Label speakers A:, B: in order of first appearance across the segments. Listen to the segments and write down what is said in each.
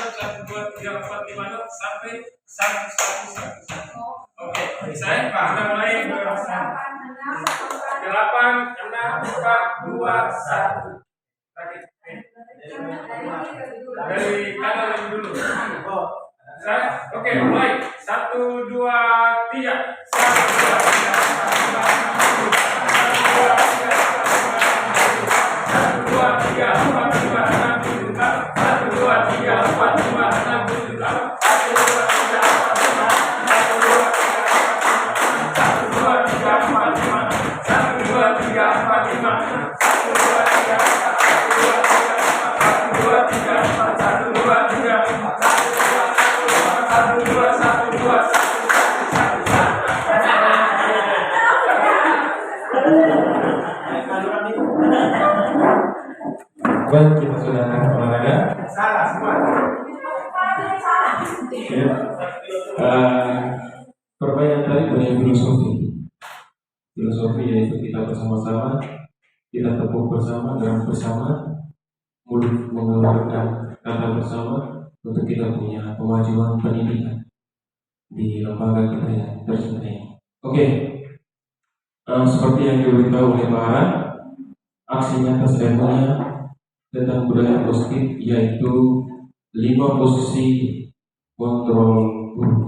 A: enam, 1, 2, 3, 4, 5, 6, 1, 8, 6, 4, 2, 1. Dari kanan lagi dulu. Oke, mulai. 1, 2, 3. 1, 2, 3, 1, 2, 3, 4, 5, 6, 7, 8. 1, 2, 3, 4, 5, 6, 7, 8. 1, 2, 3, 4, 5, 1, 2, 3, 4, 5. 1, 2, 3, 4, 5. 1, 2, 3, 1, 2, 3, 1, 2, 1, 2, 1.
B: Baik, kita sudah olahraga.
A: Salah semua.
B: Permainan tadi punya filosofi yaitu kita bersama-sama, kita tepuk bersama, gerak bersama, mulut mengeluarkan kata bersama untuk kita punya kemajuan pendidikan di lembaga kita yang tercinta ini. Oke, seperti yang diberitahu oleh Pak Ara, aksi nyata selanjutnya tentang budaya positif yaitu 5 posisi kontrol guru.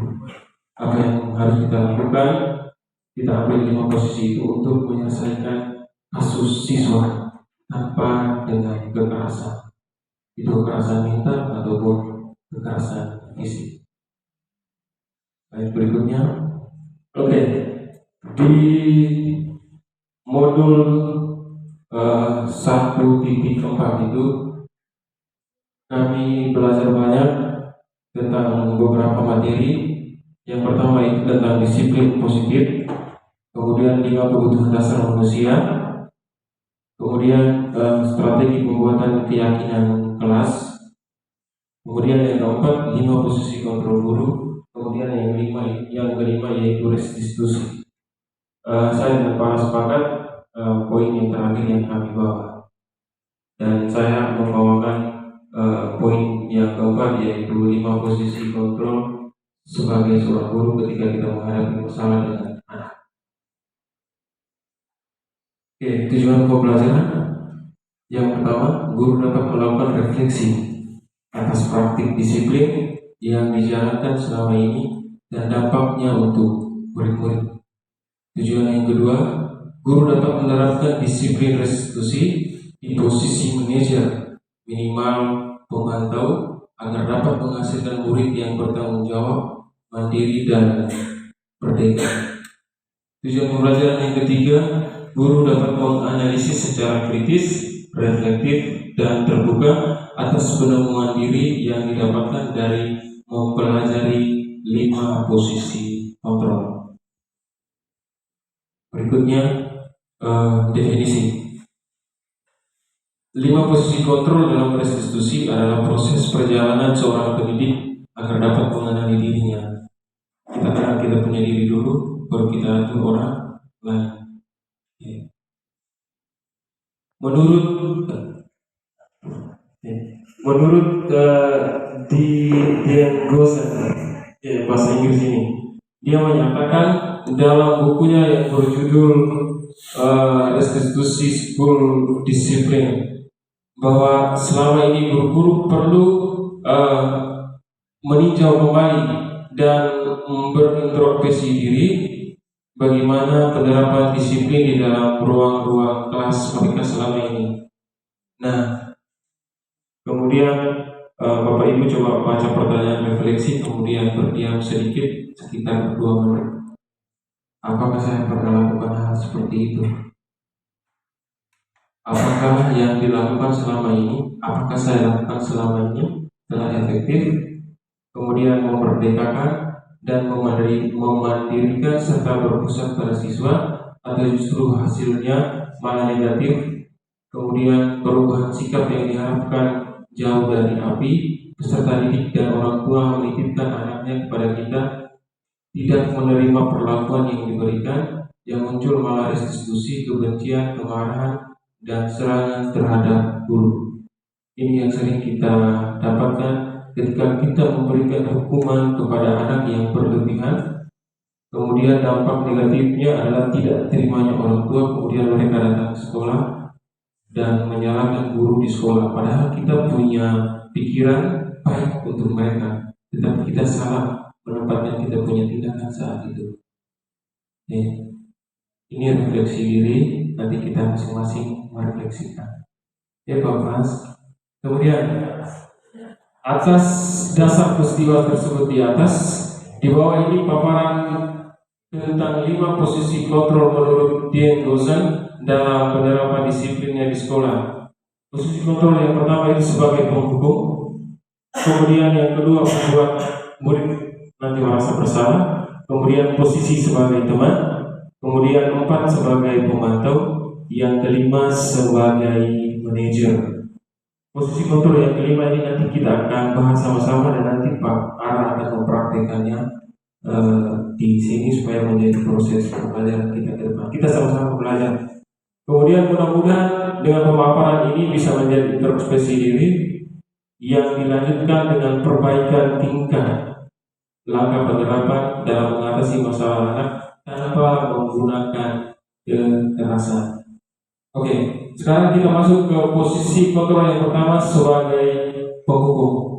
B: Apa yang harus kita lakukan? Kita ambil 5 posisi itu untuk menyelesaikan kasus siswa tanpa dengan kekerasan. Itu kekerasan mental ataupun kekerasan fisik. Baik, berikutnya. Oke. Di modul 1.4 itu kami belajar banyak tentang beberapa materi. Yang pertama itu tentang disiplin positif, kemudian 5 kebutuhan dasar manusia, kemudian strategi pembuatan keyakinan kelas, kemudian yang keempat 5 posisi kontrol guru, kemudian yang kelima yaitu restitusi. Saya dan Pak sepakat poin yang terakhir yang kami bawa, dan saya membawakan poin yang keempat yaitu 5 posisi kontrol sebagai seorang guru ketika kita menghadapi masalah dengan anak. Oke, tujuan pembelajaran yang pertama, guru dapat melakukan refleksi atas praktik disiplin yang dijalankan selama ini dan dampaknya untuk murid-murid. Tujuan yang kedua, guru dapat menerapkan disiplin restitusi di posisi manajer, minimal pemantau, agar dapat menghasilkan murid yang bertanggung jawab, mandiri, dan merdeka. Tujuan pembelajaran yang ketiga, guru dapat menganalisis secara kritis, reflektif, dan terbuka atas penemuan diri yang didapatkan dari mempelajari 5 posisi kontrol. Berikutnya definisi. 5 posisi kontrol dalam restitusi adalah proses perjalanan seorang pendidik agar dapat mengenali dirinya. Kita kenal kita punya diri dulu, baru kita atur orang lain. Menurut Dean Gosen, bahasa Inggris ini, dia menyatakan dalam bukunya yang berjudul Restitusi School Discipline bahwa selama ini guru-guru perlu meninjau kembali dan berintrospeksi diri bagaimana penerapan disiplin di dalam ruang-ruang kelas mereka selama ini. Nah, kemudian Bapak Ibu coba baca pertanyaan refleksi, kemudian berdiam sedikit sekitar 2 menit. Apakah saya pernah lakukan hal seperti itu? Apakah yang dilakukan selama ini, apakah saya lakukan selama ini telah efektif, kemudian memerdekakan dan memandirikan serta berpusat pada siswa, atau justru hasilnya malah negatif, kemudian perubahan sikap yang diharapkan jauh dari api, peserta didik dan orang tua menitipkan anaknya kepada kita, tidak menerima perlakuan yang diberikan, yang muncul malah restitusi, kebencian, kemarahan, dan serangan terhadap guru. Ini yang sering kita dapatkan ketika kita memberikan hukuman kepada anak yang berlebihan, Kemudian dampak negatifnya adalah tidak terimanya orang tua, kemudian mereka datang ke sekolah dan menyalahkan guru di sekolah. Padahal kita punya pikiran baik untuk mereka, tetapi kita salah menempatkan kita punya tindakan saat itu. Ini refleksi diri, nanti kita masing-masing merefleksikan. Pak Frans. Kemudian atas dasar peristiwa tersebut di atas, di bawah ini paparan tentang 5 posisi kontrol menurut Dean Gozan dalam penerapan disiplinnya di sekolah. Posisi kontrol yang pertama itu sebagai penghukum, kemudian yang kedua membuat murid nanti merasa bersalah, kemudian posisi sebagai teman, kemudian 4 sebagai pemantau, yang kelima sebagai manajer. Posisi kontrol yang kelima ini nanti kita akan bahas sama-sama dan nanti Pak Ara akan mempraktekannya di sini supaya menjadi proses pembelajaran kita ke depan. Kita sama-sama belajar. Kemudian mudah-mudahan dengan pemaparan ini bisa menjadi introspeksi diri yang dilanjutkan dengan perbaikan tingkah langkah penerapan dalam mengatasi masalah anak tanpa menggunakan kekerasan. Oke, sekarang kita masuk ke posisi kontrol yang pertama sebagai penghukum.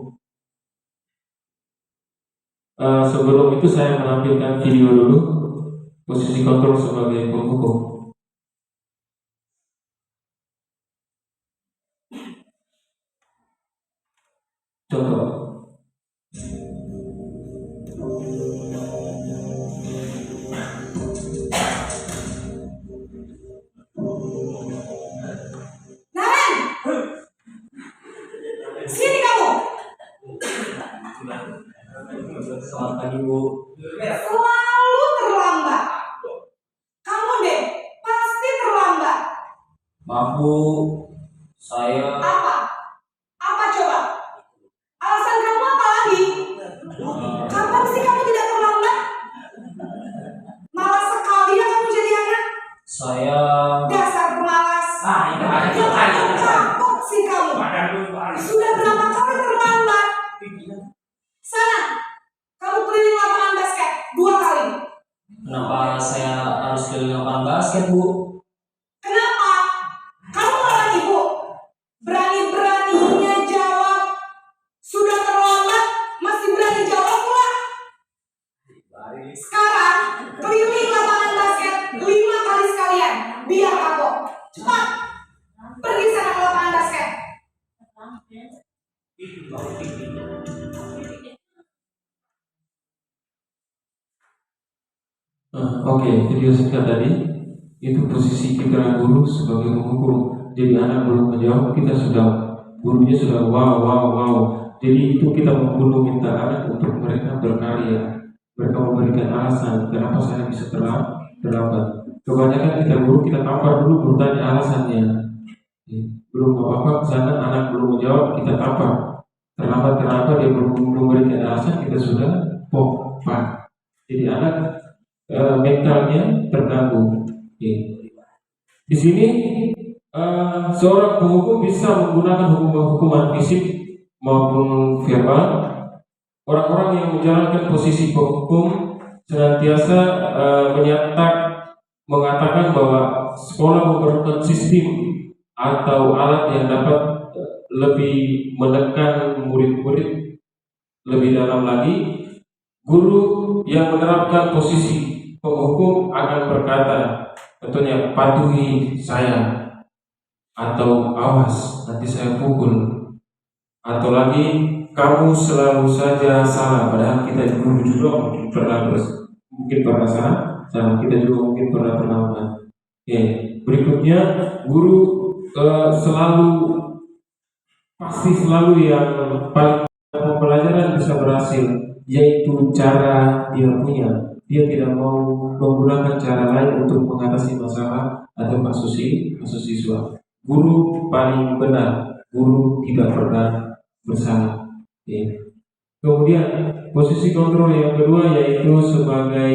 B: Sebelum itu saya menampilkan video dulu posisi kontrol sebagai penghukum. Contoh.
C: Sini kamu.
D: Selamat pagi, Bu.
C: Selalu terlambat. Kamu deh, pasti terlambat.
D: Maaf, Bu. Saya
C: Apa? Apa coba? Alasan kamu apa lagi? Kapan sih kamu tidak terlambat? Malas sekali ya kamu jadi anak.
D: saya
C: Dasar pemalas.
D: itu ada
C: Kapok sih kamu. Sudah berapa kali terlambat? Sana, kamu keliling lapangan basket 2 kali.
D: Kenapa saya harus keliling lapangan basket, Bu?
C: Kenapa? Kamu malah ibu. Berani-beraninya jawab. Sudah terlambat, masih berani jawab pula. Sekarang, keliling lapangan basket 5 kali sekalian. Biar kapok. Cepat. Pergi sana ke lapangan basket.
B: Oke, video singkat tadi itu posisi kita guru sebagai penghukum. Jadi anak belum menjawab, kita sudah gurunya sudah wow. Jadi itu kita membunuh minta anak untuk mereka berkarya. Mereka memberikan alasan kenapa saya bisa terlambat. Kebanyakan kita guru kita tampar dulu bertanya alasannya. Belum apa-apa kesana anak belum menjawab kita tampar. Terlambat kenapa dia belum memberikan alasan kita sudah pop-pak. Jadi anak mentalnya terganggu. Di sini seorang penghukum bisa menggunakan hukuman fisik maupun verbal. Orang-orang yang menjalankan posisi penghukum senantiasa mengatakan bahwa sekolah memerlukan sistem atau alat yang dapat lebih menekan murid-murid lebih dalam lagi. Guru yang menerapkan posisi penghukum akan berkata, contohnya patuhi saya, atau awas nanti saya pukul, atau lagi kamu selalu saja salah. Padahal kita guru juga mungkin pernah salah, kita juga mungkin pernah terlambat. Berikutnya guru selalu yang paling pembelajaran bisa berhasil, yaitu cara dia punya. Dia tidak mau menggunakan cara lain untuk mengatasi masalah atau kasus siswa. Guru paling benar, guru tidak pernah bersalah. Kemudian posisi kontrol yang kedua yaitu sebagai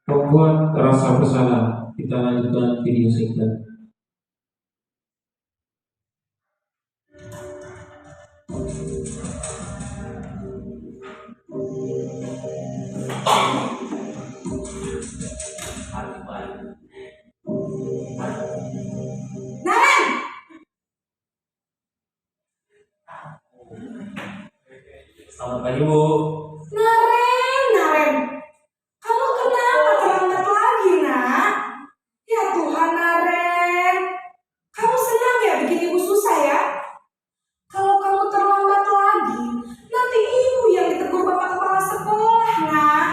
B: pembuat rasa bersalah. Kita lanjutkan video singkat.
D: Selamat pagi, Bu.
C: Naren, kamu kenapa terlambat lagi, nak? Ya Tuhan, Naren, kamu senang ya bikin ibu susah ya? Kalau kamu terlambat lagi, nanti ibu yang ditegur bapak kepala sekolah, nak.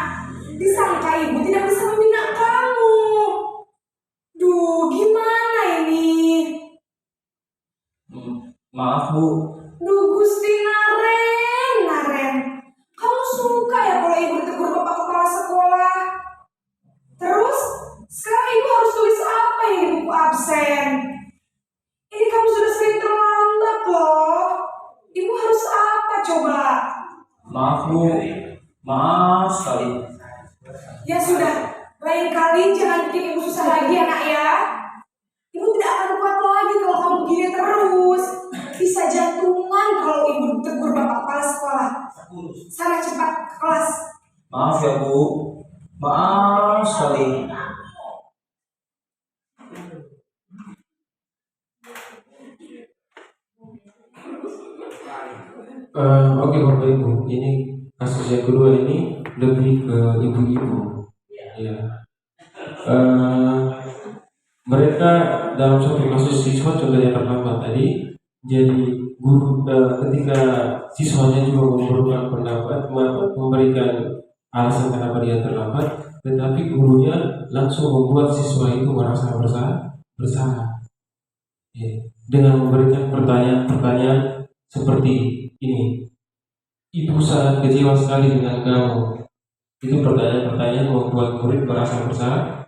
C: Disangka ibu tidak bisa membina kamu. Duh, gimana ini?
D: Maaf, Bu.
C: Duh, Gusti Naren, kamu suka ya kalau ibu ditegur bapak kepala sekolah? Terus, sekarang ibu harus tulis apa yang di buku absen? Ini kamu sudah sering terlambat loh. Ibu harus apa coba?
D: Maaf, Bu. Maaf sekali.
C: Ya sudah, lain kali jangan bikin ibu susah lagi ya, nak ya. Ibu tidak akan kuat lagi kalau kamu begini terus. Bisa jantungan kalau ibu ditegur bapak kepala sekolah. Sana cepat ke kelas.
D: Maaf ya, Bu. Maaf sekali.
B: Oke Bapak Ibu, ini kasus yang kedua ini lebih ke ibu-ibu. Ya. Mereka dalam suatu kasus siswa contohnya terlambat tadi, jadi guru ketika siswanya juga memberikan pendapat, memberikan alasan kenapa dia terlambat, tetapi gurunya langsung membuat siswa itu merasa bersalah. Ya. Dengan memberikan pertanyaan-pertanyaan seperti ini, ibu sangat kecewa sekali dengan kamu. Itu pertanyaan-pertanyaan membuat murid merasa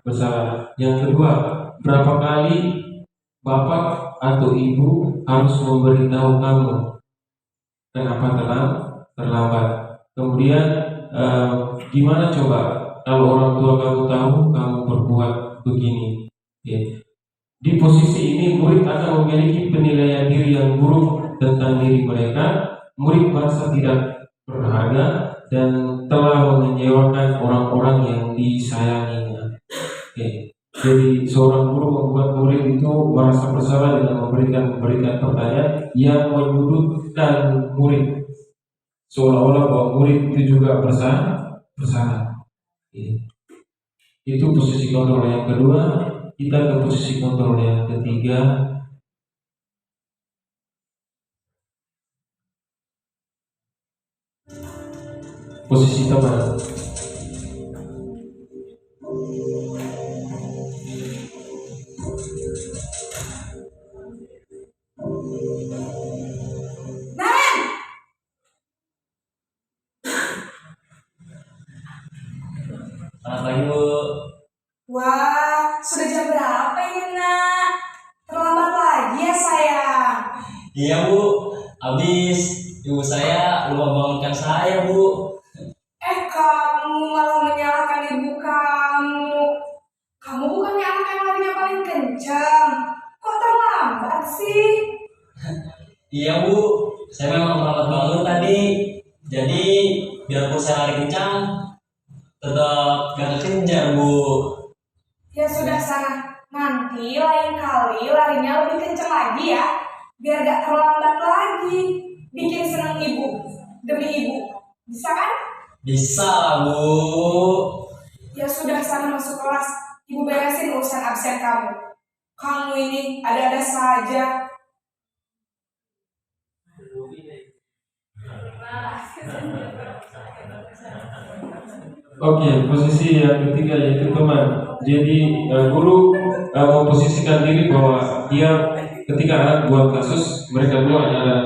B: bersalah. Yang kedua, berapa kali bapak atau ibu harus memberitahu kamu kenapa terlambat? Kemudian gimana coba kalau orang tua kamu tahu kamu berbuat begini? Ya. Di posisi ini murid akan memiliki penilaian diri yang buruk tentang diri mereka. Murid merasa tidak berharga dan telah mengecewakan orang-orang yang disayanginya. Oke. Jadi seorang guru membuat murid itu merasa bersalah dengan memberikan pertanyaan yang menyudutkan murid, seolah-olah bahwa murid itu juga bersalah. Oke. Itu posisi kontrol yang kedua. Kita ke posisi kontrol yang ketiga. Posisi teman.
C: Naren,
D: Selamat pagi, Bu.
C: wah, sudah jam berapa ini, nak? Terlambat lagi ya, sayang.
D: Iya, Bu. Habis ibu saya lupa bangunkan saya, Bu.
C: Kamu malah menyalahkan ibu kamu. Kamu bukannya anak yang larinya paling kencang. Kok terlambat sih?
D: Iya, Bu. Saya memang terlambat bangun tadi. Jadi biarpun saya lari kencang, tetap gak kekejar, Bu.
C: Ya sudah sana. Nanti lain kali larinya lebih kencang lagi ya. Biar gak terlambat lagi. Bikin senang ibu. Demi ibu. Bisa kan?
D: Bisa, Bu.
C: Ya sudah sana masuk kelas. Ibu beresin urusan absen kamu. Kamu ini ada-ada saja.
B: Oke, posisi yang ketiga yaitu teman. Jadi guru memposisikan diri bahwa dia ketika anak buat kasus, mereka dua adalah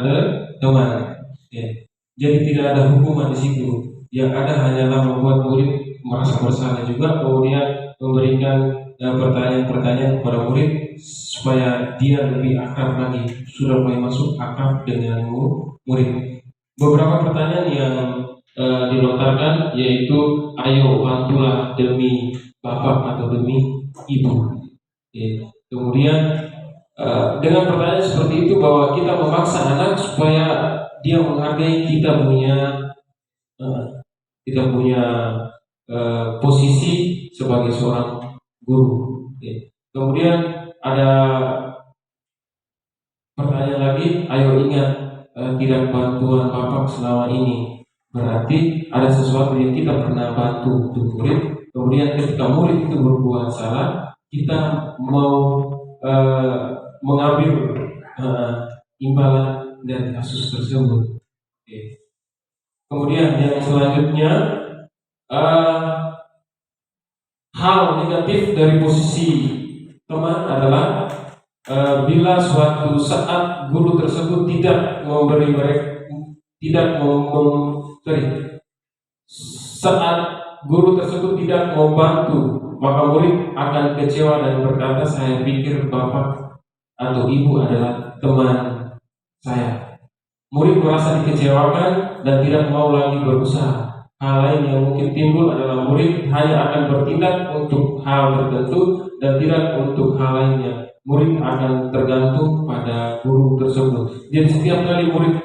B: teman. Ya. Jadi tidak ada hukuman di situ. Yang ada hanyalah membuat murid merasa bersalah juga, kemudian memberikan pertanyaan-pertanyaan kepada murid supaya dia lebih akrab lagi. Sudah mulai masuk akrab dengan murid. Beberapa pertanyaan yang dilontarkan yaitu, ayo bantulah demi bapak atau demi ibu. Ya. Kemudian dengan pertanyaan seperti itu bahwa kita memaksa anak supaya dia menghargai kita punya posisi sebagai seorang guru. Ya. Kemudian ada pertanyaan lagi, ayo ingat tidak bantuan bapak selama ini. Berarti ada sesuatu yang kita pernah bantu untuk murid, kemudian ketika murid itu berbuat salah, kita mau mengambil imbalan dari kasus tersebut. Oke. Kemudian yang selanjutnya, hal negatif dari posisi teman adalah bila suatu saat guru tersebut tidak memberi mereka, saat guru tersebut tidak membantu, maka murid akan kecewa dan berkata, saya pikir bapak atau ibu adalah teman saya. Murid merasa dikecewakan dan tidak mau lagi berusaha. Hal lain yang mungkin timbul adalah murid hanya akan bertindak untuk hal tertentu dan tidak untuk hal lainnya. Murid akan tergantung pada guru tersebut. Jadi setiap kali murid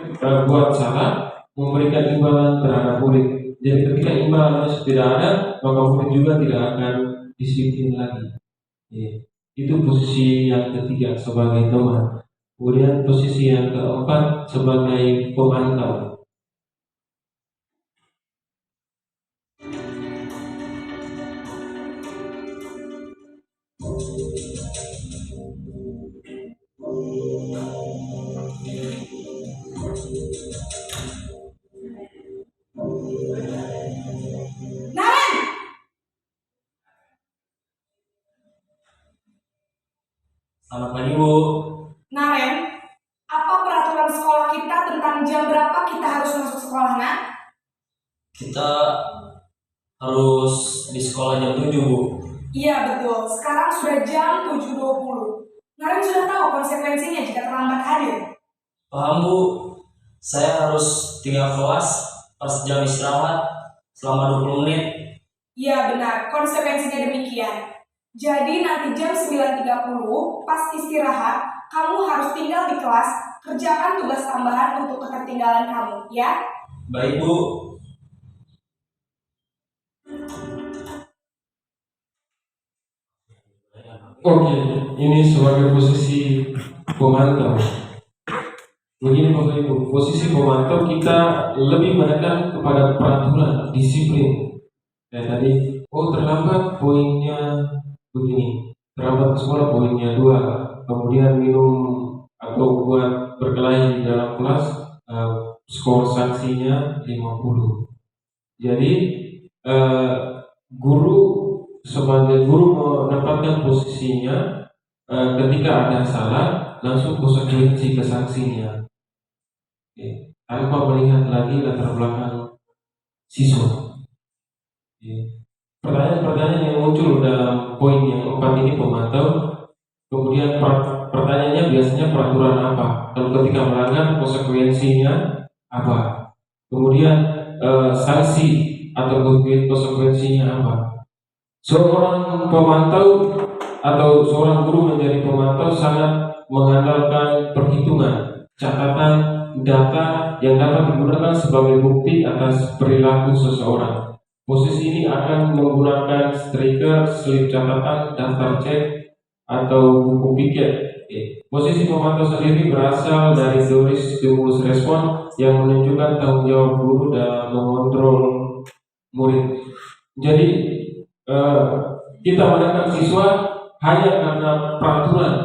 B: buat salah, memberikan imbalan terhadap murid. Jadi ketika imbalan tidak ada, maka murid juga tidak akan disiplin lagi. Itu posisi yang ketiga sebagai teman. Kemudian posisi yang keempat sebagai pemantau.
C: Naren,
D: Selamat pagi Bu.
C: Naren, apa peraturan sekolah kita tentang jam berapa kita harus masuk sekolah, Nak?
D: Kita harus di sekolah jam 7 Bu.
C: Iya betul, sekarang sudah jam 7.20. Naren sudah tahu konsekuensinya jika terlambat hadir.
D: Paham Bu, saya harus tinggal kelas pas jam istirahat selama 20 menit.
C: Iya benar, konsekuensinya demikian. Jadi nanti jam 9.30 pas istirahat, kamu harus tinggal di kelas, kerjakan tugas tambahan untuk ketertinggalan kamu, ya?
D: Baik Bu.
B: Oke, ini sebagai posisi pemantau. Begini Bapak Ibu, posisi pemantau kita lebih menekan kepada peraturan, disiplin. Kayak tadi, terlambat poinnya begini, terlambat ke sekolah poinnya 2, kemudian minum atau buat berkelahi di dalam kelas, skor sanksinya 50. Jadi guru sebagai guru menempatkan posisinya, ketika ada salah langsung konsekuensi ke sanksinya, tanpa melihat lagi latar belakang siswa. Pertanyaan-pertanyaan yang muncul dalam poin yang 4 ini pemantau, kemudian pertanyaannya biasanya peraturan apa, kalau ketika melanggar konsekuensinya apa, kemudian sanksi atau konsekuensinya apa. Seorang pemantau atau seorang guru menjadi pemantau sangat mengandalkan perhitungan, catatan, data yang dapat digunakan sebagai bukti atas perilaku seseorang. Posisi ini akan menggunakan stiker, slip catatan, daftar cek, atau buku piket. Posisi pemantau sendiri berasal dari teori stimulus respon yang menunjukkan tanggung jawab guru dalam mengontrol murid. Jadi kita menekan siswa hanya karena peraturan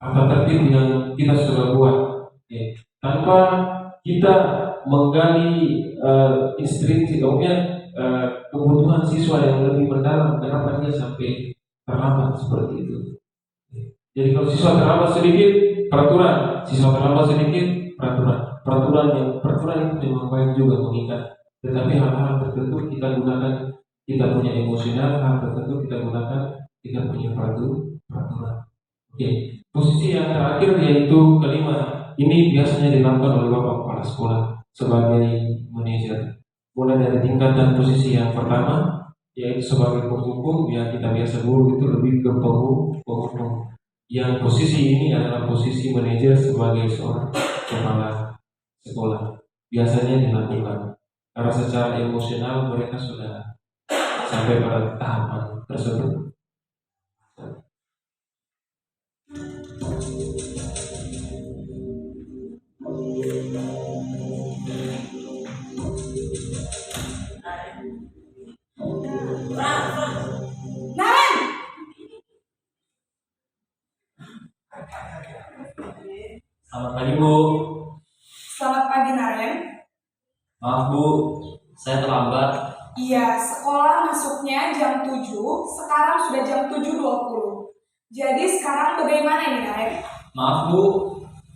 B: atau tertib yang kita sudah buat, tanpa kita menggali instruksi, kebutuhan siswa yang lebih mendalam, kenapa dia sampai terlambat seperti itu. Jadi kalau siswa terlambat sedikit, peraturan, siswa terlambat sedikit, peraturan itu memang baik juga mengikat. Tetapi hal-hal tertentu kita gunakan, kita punya emosional, hal tertentu kita gunakan, kita punya peraturan. Posisi yang terakhir yaitu kelima, ini biasanya dilakukan oleh Bapak Kepala Sekolah sebagai manajer. Mulai dari tingkatan posisi yang pertama, yaitu sebagai penghukum, ya kita biasa guru itu lebih ke penghukum. Yang posisi ini adalah posisi manajer sebagai seorang kepala sekolah. Biasanya dilakukan karena secara emosional mereka sudah sampai pada tahapan tersebut.
D: Selamat pagi Bu.
C: Selamat pagi Naren.
D: Maaf Bu, saya terlambat.
C: Iya, sekolah masuknya jam 7, sekarang sudah jam 7.20. Jadi sekarang bagaimana ini Naren?
D: Maaf Bu,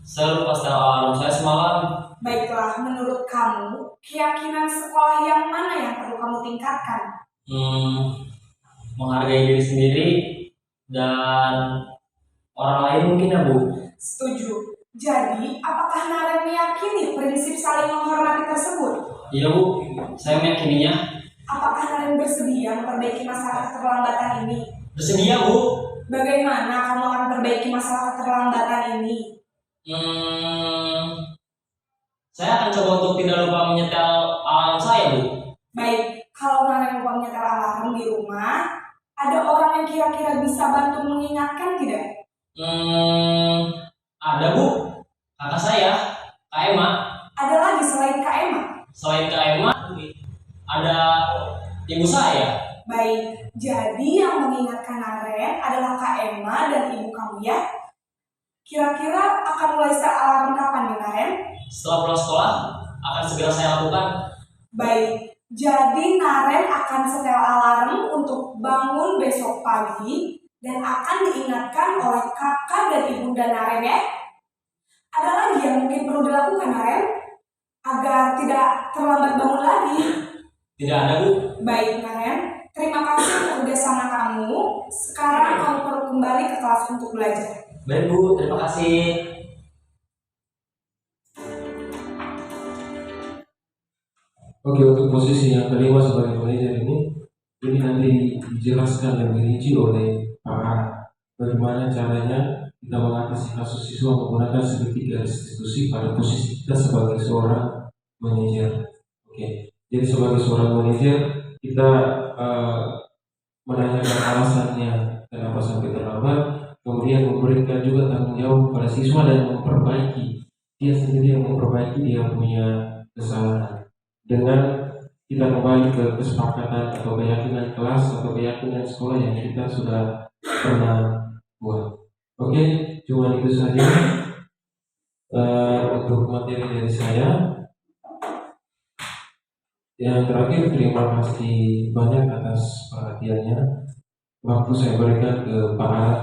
D: saya lupa setel alarm saya semalam.
C: Baiklah, menurut kamu, keyakinan sekolah yang mana yang perlu kamu tingkatkan?
D: Menghargai diri sendiri dan orang lain mungkin ya Bu.
C: Setuju. Jadi, apakah Naren meyakini prinsip saling menghormati tersebut?
D: Iya Bu, saya meyakininya.
C: Apakah Naren bersedia memperbaiki masalah keterlambatan ini?
D: Bersedia Bu.
C: Bagaimana kamu akan memperbaiki masalah keterlambatan ini?
D: Saya akan coba untuk tidak lupa menyetel alarm saya Bu.
C: Baik, kalau Naren lupa menyetel alarm di rumah, ada orang yang kira-kira bisa bantu mengingatkan tidak?
D: Ada Bu, kakak saya, Kak Emma.
C: Ada lagi selain Kak Emma?
D: Selain Kak Emma, ada ibu saya.
C: Baik, jadi yang mengingatkan Naren adalah Kak Emma dan ibu kamu ya? Kira-kira akan mulai start alarm kapan nih Naren?
D: Setelah pulang sekolah, akan segera saya lakukan.
C: Baik, jadi Naren akan setel alarm untuk bangun besok pagi dan akan diingatkan oleh kakak dan ibunda Naren ya? Ada lagi yang mungkin perlu dilakukan Naren agar tidak terlambat bangun lagi?
D: Tidak ada Bu.
C: Baik Naren, terima kasih untuk kerjasama kamu. Sekarang kamu perlu kembali ke kelas untuk belajar.
D: Baik Bu, terima kasih.
B: Oke, untuk posisi yang kelima sebagai manajer ini nanti dijelaskan lebih rinci oleh Pak A. Bagaimana caranya kita mengatasi kasus siswa menggunakan segitiga restitusi pada posisi kita sebagai seorang manajer. Oke, jadi sebagai seorang manajer kita menanyakan alasannya kenapa sampai terlambat, kemudian memberikan juga tanggung jawab kepada siswa dan memperbaiki dia sendiri, yang memperbaiki dia punya kesalahan dengan kita kembali ke kesepakatan atau keyakinan kelas atau keyakinan sekolah yang kita sudah pernah buat. Oke, cuma itu saja untuk materi dari saya. Yang terakhir, terima kasih banyak atas perhatiannya. Waktu saya berikan ke Pak Alat.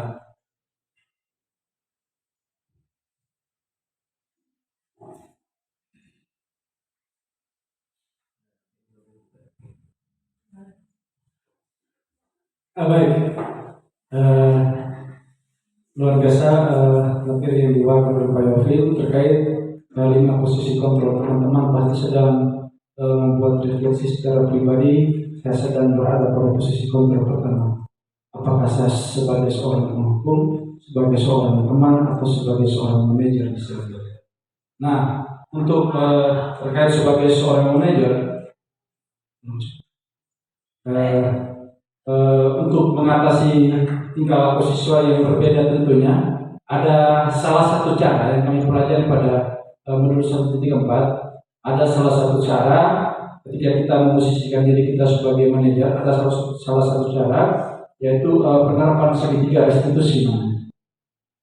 E: Baik, luar biasa materi yang diwakilkan oleh Pak Yofil terkait 5 posisi kontrol. Teman-teman pasti sedang membuat refleksi secara pribadi. Saya sedang berada pada posisi kontrol pertama. Apakah saya sebagai seorang penghukum, sebagai seorang teman, atau sebagai seorang manajer di sana? Nah, untuk terkait sebagai seorang manajer, untuk mengatasi tingkah laku siswa yang berbeda tentunya ada salah satu cara yang kami pelajari pada modul 1.4. Ada salah satu cara ketika kita memposisikan diri kita sebagai manajer, ada salah satu cara yaitu penerapan segitiga restitusi.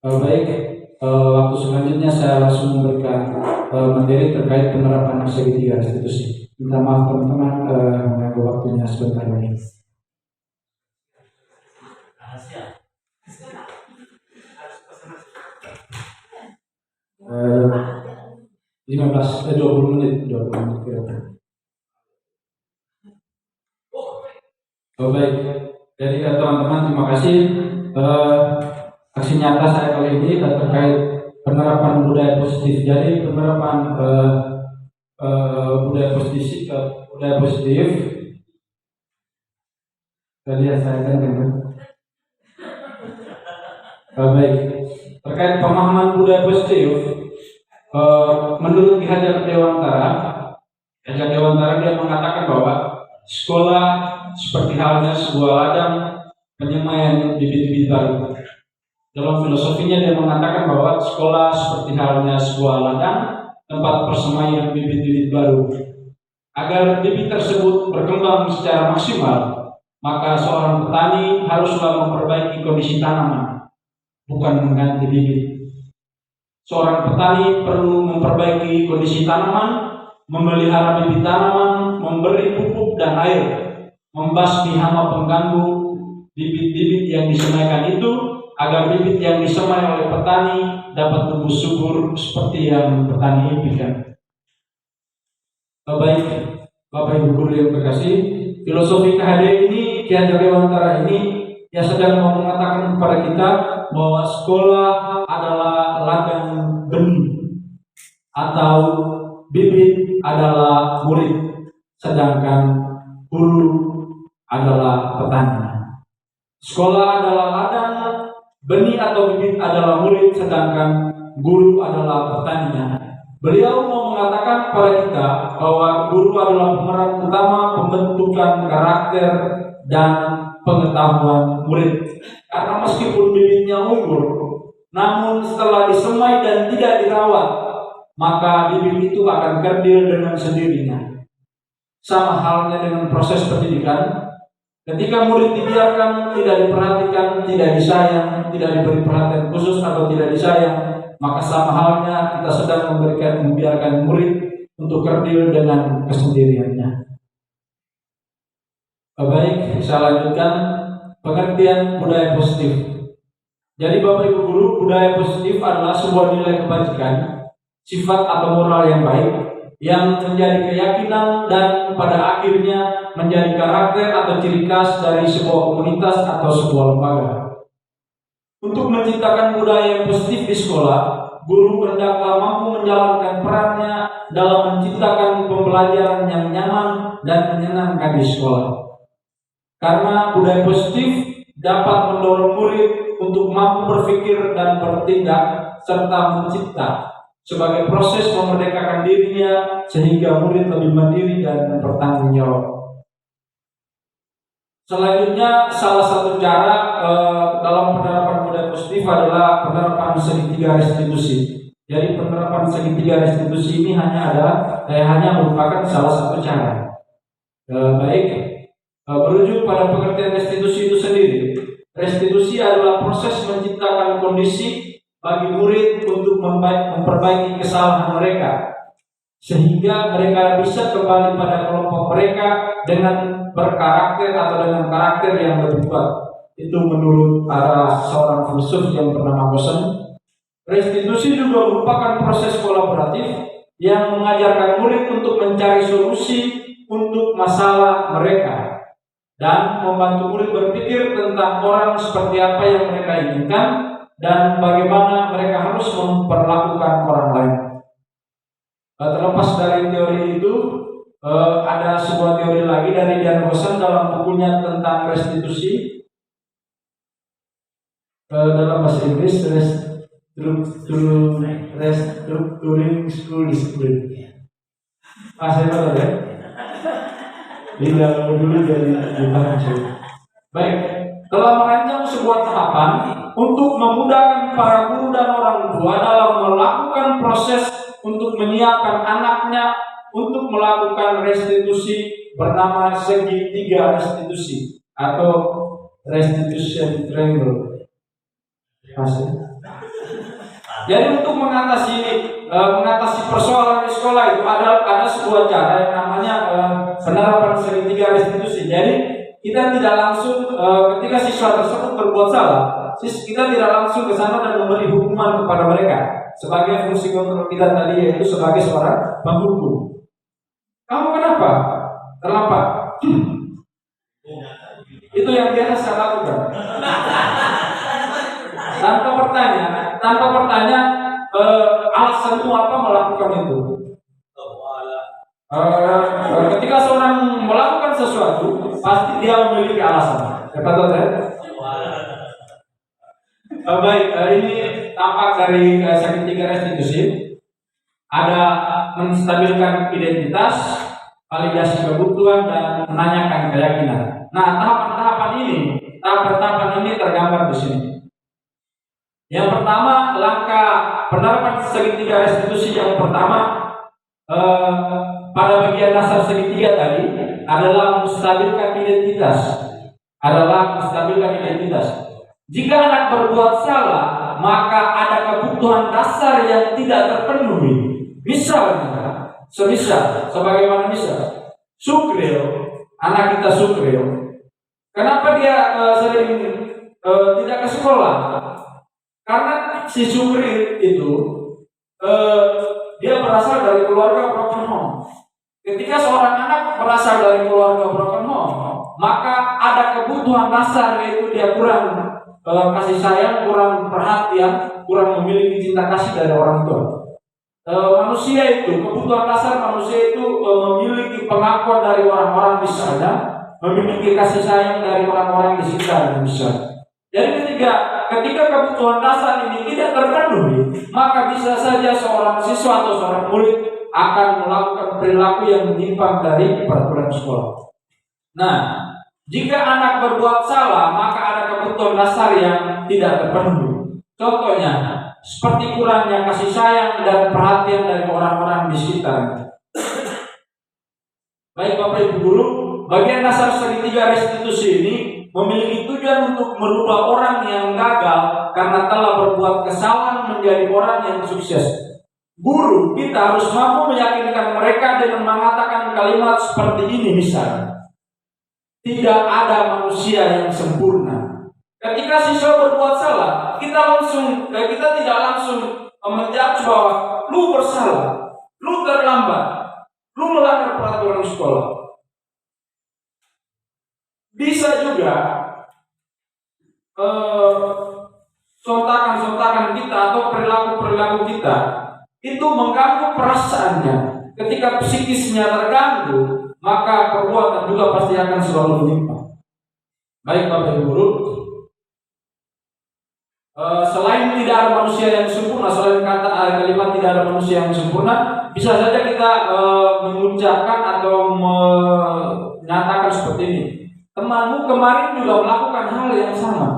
E: Baik, waktu selanjutnya saya langsung memberikan materi terkait penerapan segitiga restitusi. Minta maaf teman-teman mengganggu waktunya sebentar lagi. 20 menit kira-kira. Baik, jadi teman-teman terima kasih. Aksi nyata saya kali ini terkait penerapan budaya positif. Jadi penerapan budaya positif. Tadi saya kan. Baik, terkait pemahaman budaya positif. Menurut Ki Hajar Dewantara dia mengatakan bahwa sekolah seperti halnya sebuah ladang penyemaian bibit-bibit baru. Dalam filosofinya dia mengatakan bahwa sekolah seperti halnya sebuah ladang tempat persemaian bibit-bibit baru. Agar bibit tersebut berkembang secara maksimal, maka seorang petani haruslah memperbaiki kondisi tanaman, bukan mengganti bibit. Seorang petani perlu memperbaiki kondisi tanaman, memelihara bibit tanaman, memberi pupuk dan air, membasmi hama pengganggu bibit-bibit yang disemaikan itu, agar bibit yang disemai oleh petani dapat tumbuh subur seperti yang petani impikan. Baik, Bapak Ibu guru yang terkasih, filosofi KHD ini, Ki Hajar Dewantara ini, yang sedang mau mengatakan kepada kita bahwa sekolah adalah ladang benih atau bibit adalah murid, sedangkan guru adalah petani. Sekolah adalah ladang, benih atau bibit adalah murid, sedangkan guru adalah petaninya. Beliau mau mengatakan kepada kita bahwa guru adalah pemeran utama pembentukan karakter dan pengetahuan murid. Karena meskipun bibitnya unggul, namun setelah disemai dan tidak dirawat, maka bibit itu akan kerdil dengan sendirinya. Sama halnya dengan proses pendidikan. Ketika murid dibiarkan, tidak diperhatikan, tidak disayang, tidak diberi perhatian khusus atau tidak disayang, maka sama halnya kita sedang membiarkan murid untuk kerdil dengan kesendiriannya. Baik, saya lanjutkan pengertian budaya positif. Jadi Bapak Ibu guru, budaya positif adalah sebuah nilai kebajikan, sifat atau moral yang baik, yang menjadi keyakinan dan pada akhirnya menjadi karakter atau ciri khas dari sebuah komunitas atau sebuah lembaga. Untuk menciptakan budaya yang positif di sekolah, guru hendaklah mampu menjalankan perannya dalam menciptakan pembelajaran yang nyaman dan menyenangkan di sekolah. Karena budaya positif dapat mendorong murid untuk mampu berpikir dan bertindak serta mencipta sebagai proses memerdekakan dirinya sehingga murid lebih mandiri dan bertanggung jawab. Selanjutnya, salah satu cara dalam penerapan budaya positif adalah penerapan segitiga restitusi. Jadi penerapan segitiga restitusi ini hanya merupakan salah satu cara. Merujuk pada pengertian restitusi itu sendiri. Restitusi adalah proses menciptakan kondisi bagi murid untuk memperbaiki kesalahan mereka, sehingga mereka bisa kembali pada kelompok mereka dengan berkarakter atau dengan karakter yang lebih kuat. Itu menurut para seorang filsuf yang bernama Gosen. Restitusi juga merupakan proses kolaboratif yang mengajarkan murid untuk mencari solusi untuk masalah mereka dan membantu murid berpikir tentang orang seperti apa yang mereka inginkan dan bagaimana mereka harus memperlakukan orang lain. Terlepas dari teori itu, ada sebuah teori lagi dari Jan Gosen dalam bukunya tentang restitusi, dalam bahasa Inggris Restructuring School Discipline. Saya tahu ya. Tidak dulu dari Jepang. Baik, telah merancang sebuah tahapan untuk memudahkan para guru dan orang tua dalam melakukan proses untuk menyiapkan anaknya untuk melakukan restitusi bernama segitiga restitusi atau restitution triangle. Jadi untuk mengatasi persoalan di sekolah itu ada sebuah cara yang namanya penerapan segitiga restitusi. Jadi kita tidak langsung ketika siswa tersebut berbuat salah, kita tidak langsung ke sana dan memberi hukuman kepada mereka. Sebagai fungsi kontrol kita tadi yaitu sebagai seorang penghukum. Kamu kenapa terlambat? Itu yang biasa saya lakukan. Tanpa bertanya alasanmu apa melakukan itu. Ketika seorang melakukan sesuatu, pasti dia memiliki alasan. Betul ya? Baik, ini tampak dari segitiga restitusi. Ada menstabilkan identitas, validasi kebutuhan, dan menanyakan keyakinan. Nah, tahapan-tahapan ini tergambar di sini. Yang pertama, langkah penerapan segitiga restitusi yang pertama pada bagian dasar segitiga tadi adalah menstabilkan identitas. Jika anak berbuat salah, maka ada kebutuhan dasar yang tidak terpenuhi. Misalnya, sebagaimana misal, Sukril, anak kita Sukril, kenapa dia sering tidak ke sekolah? Karena si Sukril itu dia berasal dari keluarga broken home. Ketika seorang anak berasal dari keluarga broken home, maka ada kebutuhan dasar, yaitu dia kurang kasih sayang, kurang perhatian, kurang memiliki cinta kasih dari orang tua. Manusia itu, kebutuhan dasar manusia itu memiliki pengakuan dari orang-orang, misalnya memiliki kasih sayang dari orang-orang di sekitar, misalnya. Jadi ketika kebutuhan dasar ini tidak terpenuhi, maka bisa saja seorang siswa atau seorang murid akan melakukan perilaku yang menyimpang dari peraturan sekolah. Nah, jika anak berbuat salah, maka ada kebutuhan dasar yang tidak terpenuhi. Contohnya, seperti kurangnya kasih sayang dan perhatian dari orang-orang di sekitar. Baik Bapak Ibu Guru, bagian dasar segitiga restitusi ini memiliki tujuan untuk merubah orang yang gagal karena telah berbuat kesalahan menjadi orang yang sukses. Guru kita harus mampu meyakinkan mereka dengan mengatakan kalimat seperti ini, misalnya, tidak ada manusia yang sempurna. Ketika siswa berbuat salah, kita tidak langsung menjudge bahwa lu bersalah, lu terlambat, lu melanggar peraturan sekolah. Bisa juga sontakan-sontakan kita atau perilaku-perilaku kita itu mengganggu perasaannya. Ketika psikisnya terganggu, maka perbuatan juga pasti akan selalu menyimpang. Baik Bapak Ibu Guru, selain tidak ada manusia yang sempurna, selain kalimat tidak ada manusia yang sempurna, bisa saja kita mengucapkan atau menyatakan seperti ini. Temanmu kemarin juga melakukan hal yang sama.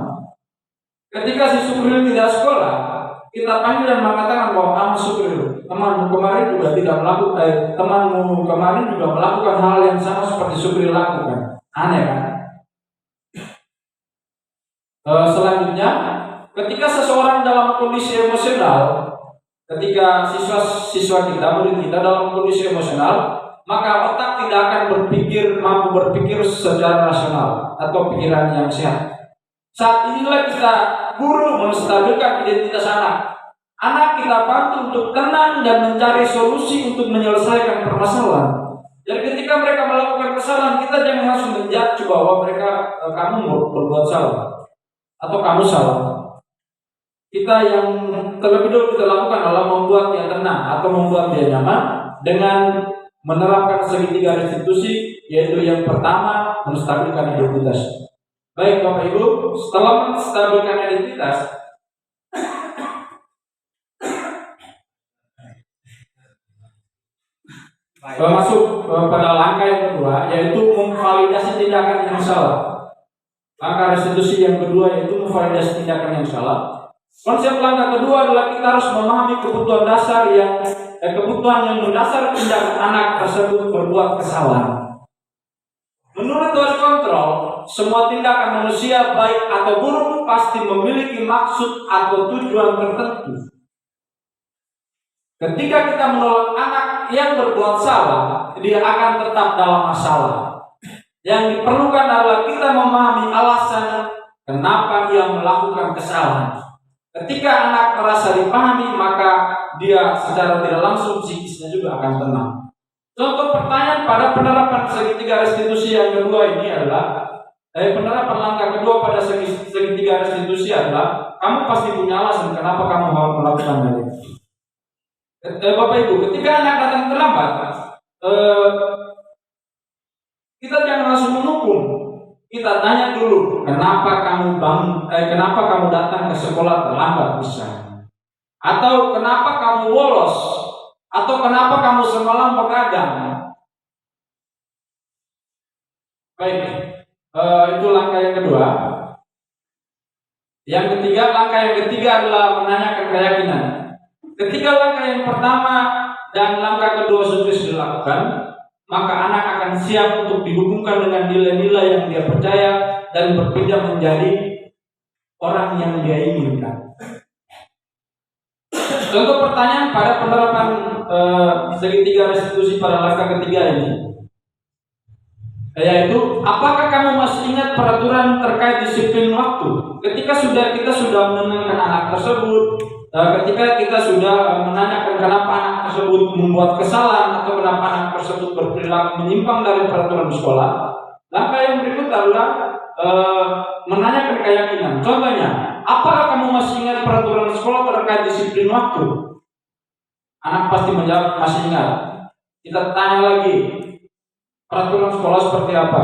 E: Ketika si Sukril tidak sekolah, kita panggil dan mengatakan bahwa Sukril, temanmu kemarin juga melakukan hal yang sama seperti Sukril lakukan. Aneh kan? Selanjutnya, ketika seseorang dalam kondisi emosional, ketika siswa kita, murid kita dalam kondisi emosional, maka otak tidak akan mampu berpikir secara rasional atau pikiran yang sehat. Saat inilah kita guru menstabilkan identitas anak. Anak kita bantu untuk tenang dan mencari solusi untuk menyelesaikan permasalahan. Jadi ketika mereka melakukan kesalahan, kita jangan langsung menjudge bahwa kamu berbuat salah atau kamu salah. Kita yang terlebih dahulu kita lakukan adalah membuat dia tenang atau membuat dia nyaman dengan menerapkan segitiga restitusi, yaitu yang pertama, menstabilkan identitas. Baik Bapak Ibu, setelah menstabilkan identitas, masuk pada langkah yang kedua, yaitu memvalidasi tindakan yang salah. Langkah restitusi yang kedua yaitu memvalidasi tindakan yang salah. Konsep langkah kedua adalah kita harus memahami kebutuhan yang mendasar tindakan anak tersebut berbuat kesalahan. Menurut teori kontrol, semua tindakan manusia baik atau buruk pasti memiliki maksud atau tujuan tertentu. Ketika kita menolak anak yang berbuat salah, dia akan tetap dalam masalah. Yang diperlukan adalah kita memahami alasan kenapa dia melakukan kesalahan. Ketika anak merasa dipahami, maka dia secara tidak langsung psikisnya juga akan tenang. Contoh pertanyaan pada penerapan segitiga restitusi yang kedua ini adalah penerapan langkah kedua pada segitiga restitusi adalah kamu pasti punya alasan kenapa kamu harus melakukan hal ini. Bapak Ibu, ketika anak datang terlambat, kita jangan langsung menghukum. Kita tanya dulu, kenapa kamu datang ke sekolah terlambat misalnya, atau kenapa kamu bolos, atau kenapa kamu semalam begadang. Baik, itu langkah yang kedua. Langkah yang ketiga adalah menanyakan keyakinan. Ketika langkah yang pertama dan langkah kedua sudah dilakukan, maka anak akan siap untuk dihubungkan dengan nilai-nilai yang dia percaya dan berpindah menjadi orang yang dia inginkan. Contoh pertanyaan pada penerapan segitiga restitusi pada langkah ketiga ini, yaitu apakah kamu masih ingat peraturan terkait disiplin waktu ketika kita sudah menenangkan anak tersebut, ketika kita sudah menanyakan kenapa anak tersebut membuat kesalahan atau kenapa anak tersebut berperilaku menyimpang dari peraturan sekolah. Langkah yang berikut adalah menanyakan keyakinan. Contohnya, apakah kamu masih ingat peraturan sekolah terkait disiplin waktu? Anak pasti menjawab masih ingat. Kita tanya lagi, peraturan sekolah seperti apa?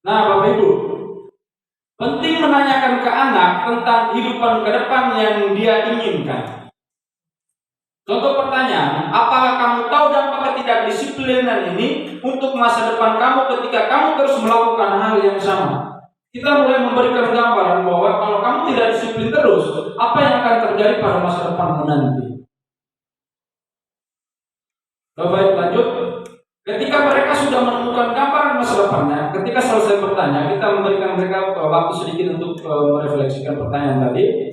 E: Nah, Bapak Ibu, penting menanyakan ke anak tentang kehidupan ke depan yang dia inginkan. Contoh pertanyaan, apakah kamu tahu dampak ketidakdisiplinan ini untuk masa depan kamu ketika kamu terus melakukan hal yang sama? Kita mulai memberikan gambaran bahwa kalau kamu tidak disiplin terus, apa yang akan terjadi pada masa depanmu nanti? Baik, lanjut. Ketika mereka sudah menemukan gambaran masa depannya, ketika selesai bertanya, kita memberikan mereka waktu sedikit untuk merefleksikan pertanyaan tadi.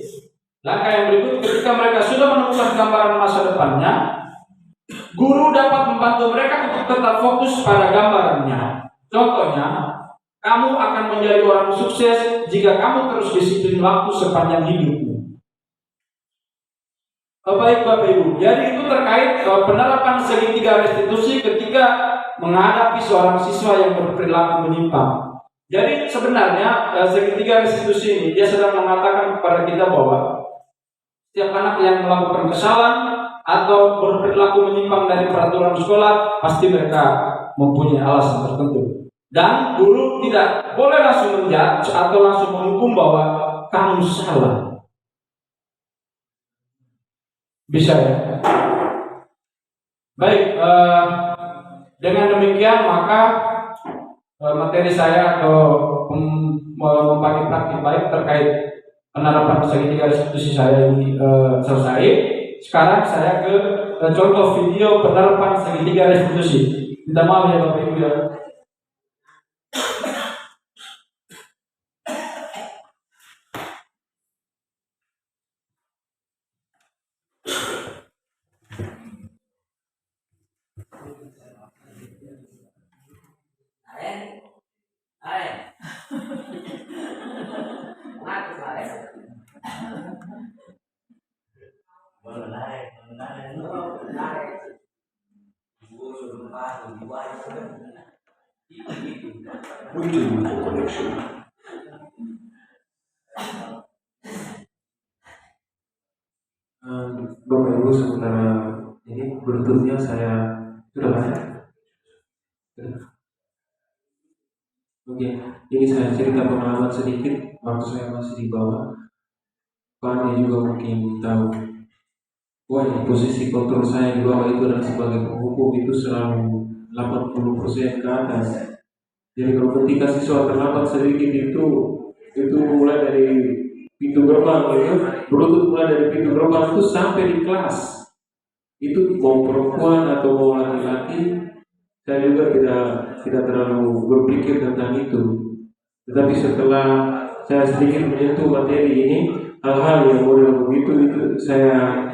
E: Langkah yang berikut, ketika mereka sudah menemukan gambaran masa depannya, guru dapat membantu mereka untuk tetap fokus pada gambarannya. Contohnya, kamu akan menjadi orang sukses jika kamu terus disiplin waktu sepanjang hidupmu. Baik Bapak Ibu, jadi itu terkait penerapan segitiga restitusi ketika menghadapi seorang siswa yang berperilaku menyimpang. Jadi sebenarnya segitiga restitusi ini dia sedang mengatakan kepada kita bahwa setiap anak yang melakukan kesalahan atau berperilaku menyimpang dari peraturan sekolah pasti mereka mempunyai alasan tertentu. Dan guru tidak boleh langsung menjudge atau langsung menghukum bahwa kamu salah. Bisa ya? Baik, dengan demikian maka materi saya atau membagi praktik baik terkait penerapan segitiga restitusi saya ini selesai. Sekarang saya ke contoh video penerapan segitiga restitusi. Minta maaf ya Bapak Ibu ya.
B: Bapak Ibu, sementara ini berikutnya saya sudah banyak. Oke, ini saya cerita pengalaman sedikit waktu saya masih di bawah. Kalian juga mungkin tahu. Wah, posisi kontrol saya di bawah itu adalah sebagai penghukum itu selalu 80% ke atas. Jadi kalau ketika siswa terlambat sedikit itu mulai dari pintu gerbang itu, berutut mulai dari pintu gerbang itu sampai di kelas. Itu mau perempuan atau mau laki-laki, saya juga tidak terlalu berpikir tentang itu. Tetapi setelah saya sedikit menyentuh materi ini, hal-hal yang model begitu itu saya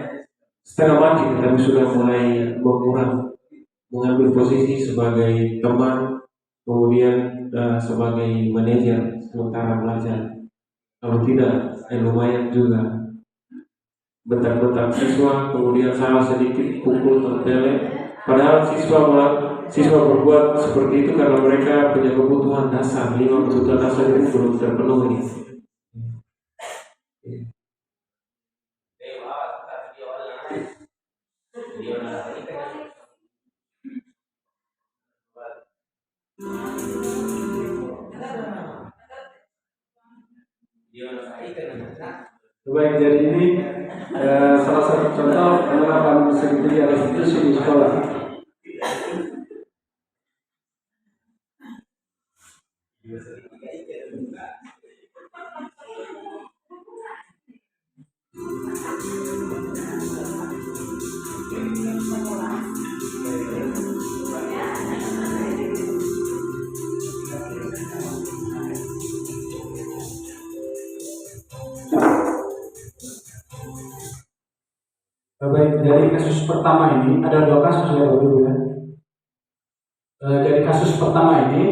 B: setengah mati, tetapi sudah mulai berkurang, mengambil posisi sebagai teman, kemudian sebagai manajer sementara belajar. Kalau tidak, lumayan juga bentak-bentak siswa, kemudian salah sedikit pukul tempel. Padahal siswa berbuat seperti itu karena mereka punya kebutuhan dasar. 5 kebutuhan dasar itu belum terpenuhi.
E: Baik, jadi ini salah satu contoh penerapan segitiga restitusi di sekolah. Baik, dari kasus pertama ini ada 2 kasus ya Bapak Ibu ya. Dari kasus pertama ini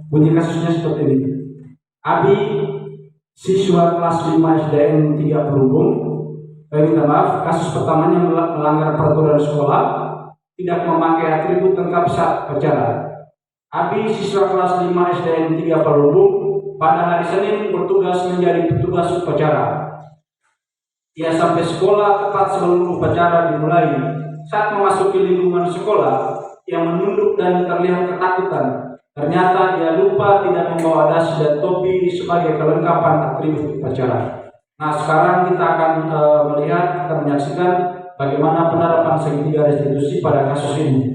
E: bunyi kasusnya seperti ini. Abi, siswa kelas 5 SDN 3 Perhubung, minta maaf, kasus pertamanya melanggar peraturan sekolah, tidak memakai atribut lengkap saat upacara. Abi, siswa kelas 5 SDN 3 Perhubung, pada hari Senin bertugas menjadi petugas upacara. Ia sampai sekolah tepat sebelum upacara dimulai. Saat memasuki lingkungan sekolah, ia menunduk dan terlihat ketakutan. Ternyata ia lupa tidak membawa dasi dan topi sebagai kelengkapan atribut upacara. Nah, sekarang kita akan kita menyaksikan bagaimana penerapan segitiga restitusi pada kasus ini.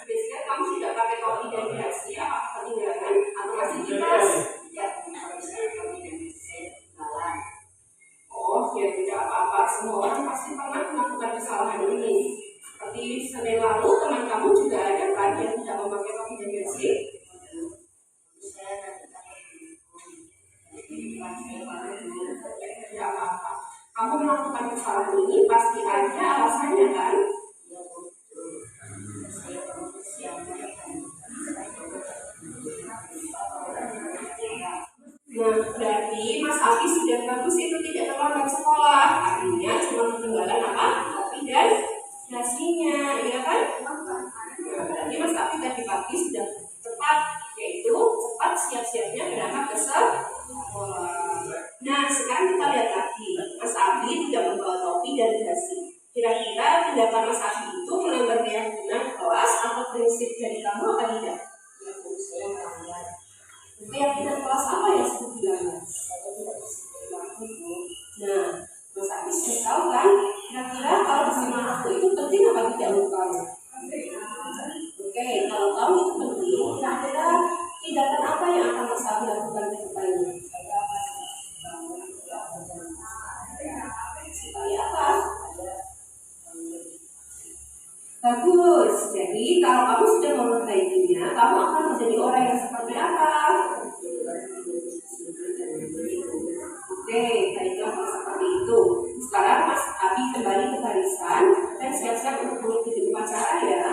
C: Biasanya kamu tidak pakai topi dan dasi, apa ketinggalan atau masih di tas? Ya, oh, ya tidak apa-apa. Semua orang pasti pernah melakukan kesalahan ini. Seperti Senin lalu, teman kamu juga ada kan yang tidak memakai topi dan dasi? Tidak apa-apa. Kamu melakukan kesalahan ini pasti ada alasannya kan? Nah, berarti Mas Abi sudah bagus itu tidak terlambat sekolah. Artinya cuma ketinggalan apa? Topi dan dasinya, ya kan? Nah, berarti Mas Abi tadi pagi sudah cepat, yaitu cepat siap-siapnya berangkat ke sekolah. Nah, sekarang kita lihat lagi. Mas Abi tidak membawa topi dan dasi. Kira-kira tindakan Mas Abi itu melanggar keyakinan kelas atau prinsip dari kamu apa tidak? Keyakinan kelas apa yang disebut dilanggar? Nah, Mas Abi sudah tahu kan? Kira-kira kalau bersama aku itu penting apa tidak untuk kamu? Oke, kalau kamu itu penting, kira-kira tindakan apa yang akan Mas Abi lakukan ke depannya? Supaya apa? Bagus. Jadi kalau kamu sudah memperbaikinya, kamu akan menjadi orang yang seperti apa? Oke, baiklah seperti itu. Sekarang Mas Abi kembali ke barisan dan siap-siap untuk mengikuti upacara ya.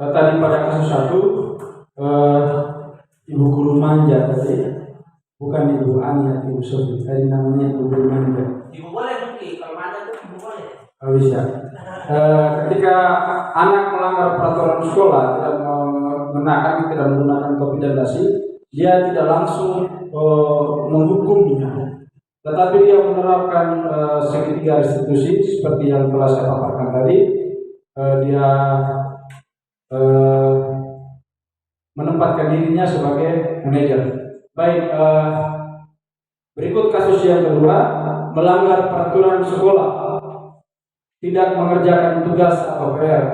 E: Tadi pada kasus 1, Ibu Guru Manja tadi, bukan Ibu Ani atau Ibu Sofi, tadi namanya Ibu Guru Manja.
F: Ibu boleh mungkin, kalau ada tuh ibu boleh.
E: Oh, bisa. Ketika anak melanggar peraturan sekolah, tidak menggunakan topi dan dasi, dia tidak langsung menghukumnya, tetapi dia menerapkan segitiga restitusi seperti yang telah saya paparkan tadi. Dia menempatkan dirinya sebagai manajer. Baik, berikut kasus yang kedua, melanggar peraturan sekolah, tidak mengerjakan tugas atau PR.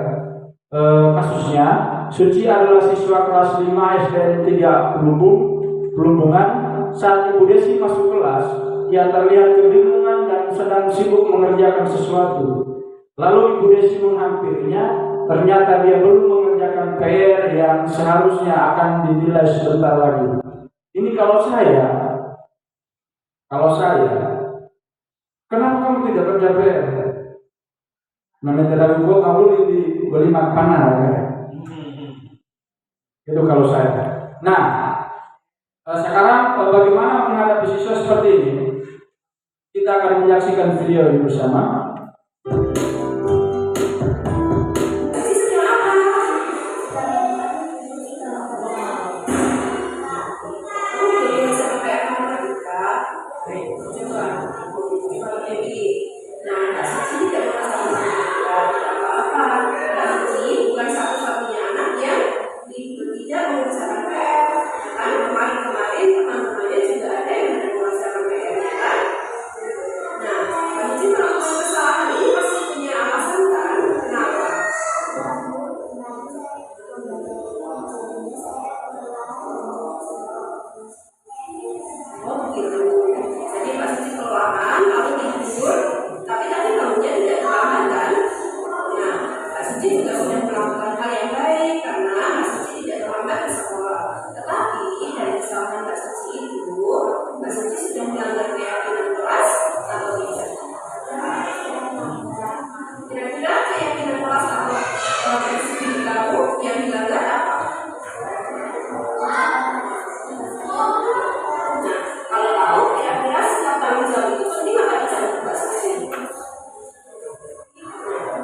E: Kasusnya, Suci adalah siswa kelas 5 SDN 3 Pelumpungan. Saat Ibu Desi masuk kelas, ia terlihat kebingungan dan sedang sibuk mengerjakan sesuatu. Lalu Ibu Desi menghampirinya. Ternyata dia belum mengerjakan PR yang seharusnya akan dinilai sebentar lagi. Ini kalau saya, kenapa kamu tidak kerja PR? Namanya tidak gua kamu di beli makanan ya. Itu kalau saya. Nah, sekarang bagaimana menghadapi siswa seperti ini? Kita akan menyaksikan video ini bersama.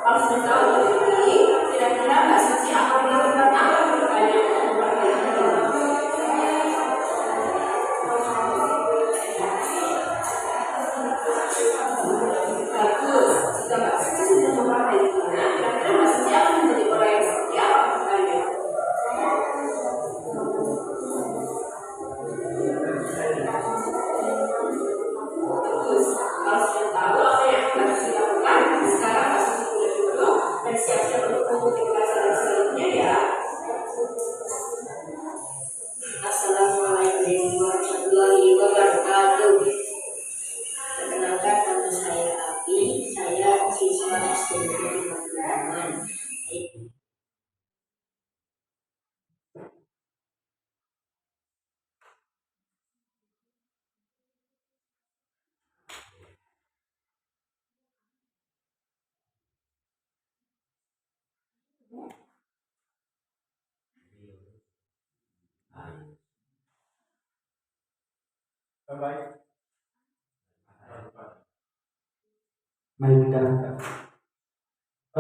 C: Kalau sudah tahu ini, kira-kira Mbak Suci akan melakukan apa bertanya? Bagus. Jika Mbak Suci sudah memperhatikannya, kira-kira Mbak Suci akan menjadi orang yang seperti apa bertanya? Bagus. Kalau sudah tahu apa yang Mbak Suci lakukan, sekarang Mbak Suci boleh duduk dan siap-siap untuk mengikuti pelajaran selanjutnya ya. Assalamualaikum warahmatullahi wabarakatuh. Perkenalkan nama saya Abi, saya siswa SD Negeri Magelangan.
E: Baik.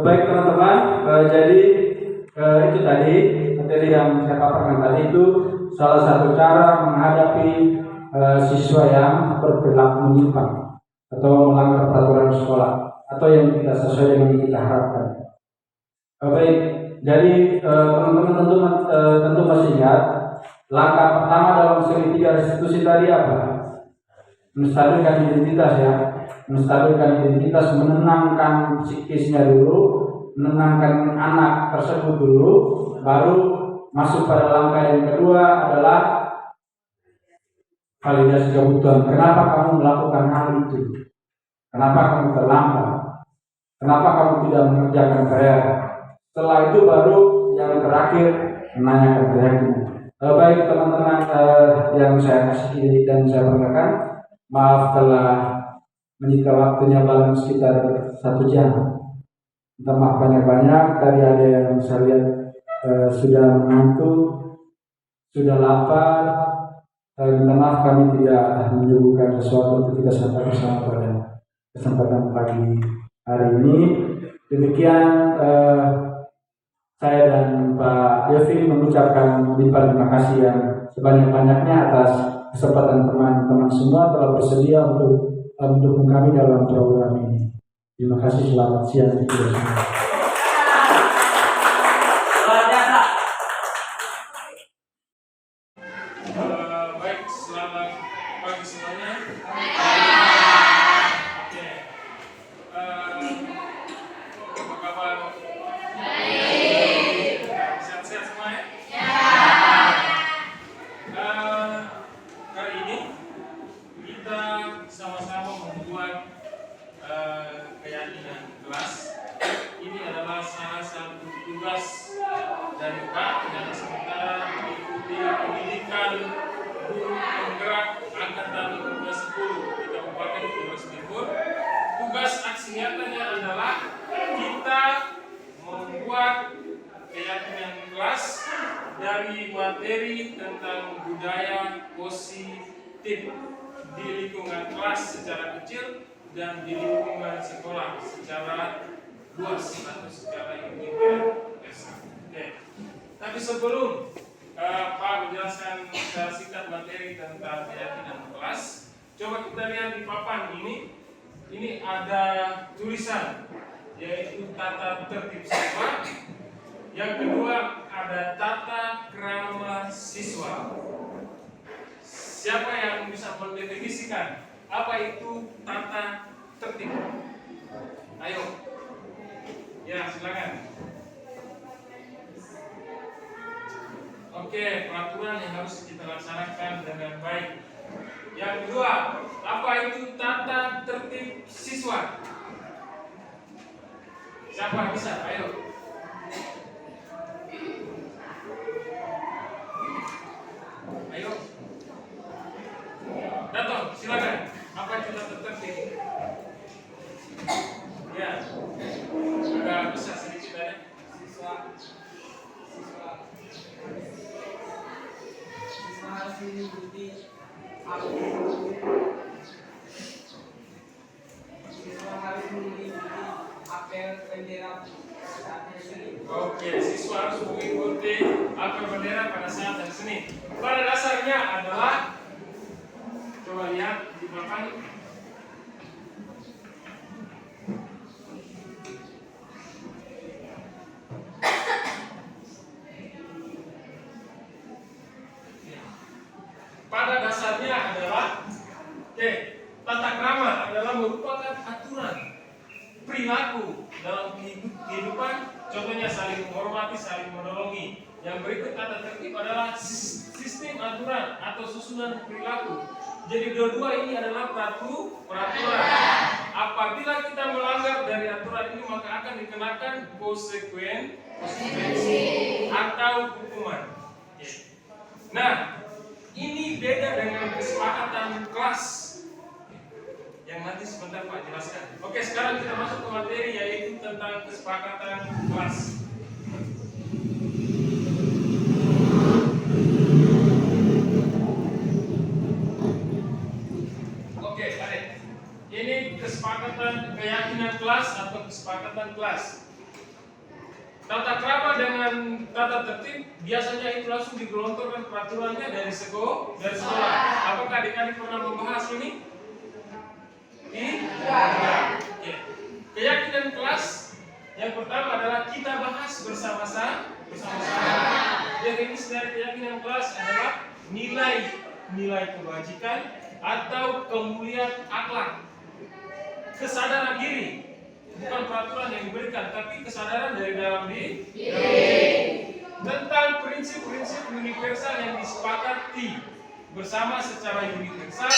E: Baik teman-teman, jadi itu tadi materi yang saya paparkan tadi itu salah satu cara menghadapi siswa yang berperilaku menyimpang atau melanggar peraturan sekolah atau yang tidak sesuai dengan yang kita harapkan. Baik, jadi teman-teman tentu masih ingat langkah pertama dalam segitiga restitusi tadi apa? Menstabilkan identitas ya, menstabilkan identitas, menenangkan psikisnya dulu, menenangkan anak tersebut dulu, baru masuk pada langkah yang kedua adalah validasi kebutuhan. Kenapa kamu melakukan hal itu? Kenapa kamu terlambat? Kenapa kamu tidak mengerjakan PR? Setelah itu baru yang terakhir menanyakan keyakinan. Baik teman-teman yang saya kasih dan saya banggakan, maaf telah menyita waktunya barang sekitar 1 jam. Minta maaf banyak-banyak. Tadi ada yang saya lihat sudah mengantuk, sudah lapar. Minta maaf kami tidak menyuguhkan sesuatu untuk kita santap bersama pada kesempatan pagi hari ini. Demikian saya dan Pak Yofi mengucapkan limpah terima kasih yang sebanyak-banyaknya atas kesempatan teman-teman semua telah bersedia untuk mendukung kami dalam program ini. Terima kasih, selamat siang.
A: Baik, selamat pagi semuanya. Oke. Apa kabar? Sehat-sehat semua ya? Hari ini kita sama-sama membuat keyakinan kelas. Ini adalah salah satu tugas dari Pak yang sementara mengikuti pendidikan guru penggerak angkatan 10 di Kabupaten Flores Timur. Tugas aksi nyatanya adalah kita membuat keyakinan kelas dari materi tentang budaya positif di lingkungan kelas secara kecil dan di lingkungan sekolah secara luas atau secara universal. Oke. Tapi sebelum Pak menjelaskan secara singkat materi tentang keyakinan kelas, coba kita lihat di papan ini. Ini ada tulisan yaitu tata tertib siswa. Yang kedua ada tata krama siswa. Siapa yang bisa mendefinisikan apa itu tata tertib? Ayo. Ya, silakan. Oke, peraturan yang harus kita laksanakan dengan baik. Yang kedua, apa itu tata tertib siswa? Siapa bisa? Ayo. Ayo. Datang, silakan. Apa itu tata tertib? Ya. Agak besar sedikit ya. Siswa harus mengikuti siswa harus mengikuti apa yang Oke, siswa harus mengikuti apel bendera pada saat hari Senin. Pada dasarnya adalah, coba lihat di belakang. Pada dasarnya adalah, tata krama adalah merupakan aturan perilaku dalam kehidupan, contohnya saling menghormati, saling menolongi. Yang berikut tata tertib adalah sistem aturan atau susunan perilaku. Jadi dua-dua ini adalah peraturan. Apabila kita melanggar dari aturan ini, maka akan dikenakan konsekuensi atau hukuman. Nah, ini beda dengan kesepakatan kelas yang nanti sebentar Pak jelaskan. Oke, sekarang kita masuk ke materi, yaitu tentang kesepakatan kelas. Oke, adik. Ini kesepakatan keyakinan kelas atau kesepakatan kelas. Tata krama dengan tata tertib biasanya itu langsung digelontorkan peraturannya dari sekolah. Apakah adik-adik pernah membahas ini? Ya. Keyakinan kelas yang pertama adalah kita bahas bersama-sama. Definisi dari keyakinan kelas adalah nilai kebajikan atau kemuliaan akhlak, kesadaran diri, bukan peraturan yang diberikan, tapi kesadaran dari dalam diri tentang prinsip-prinsip universal yang disepakati bersama secara universal,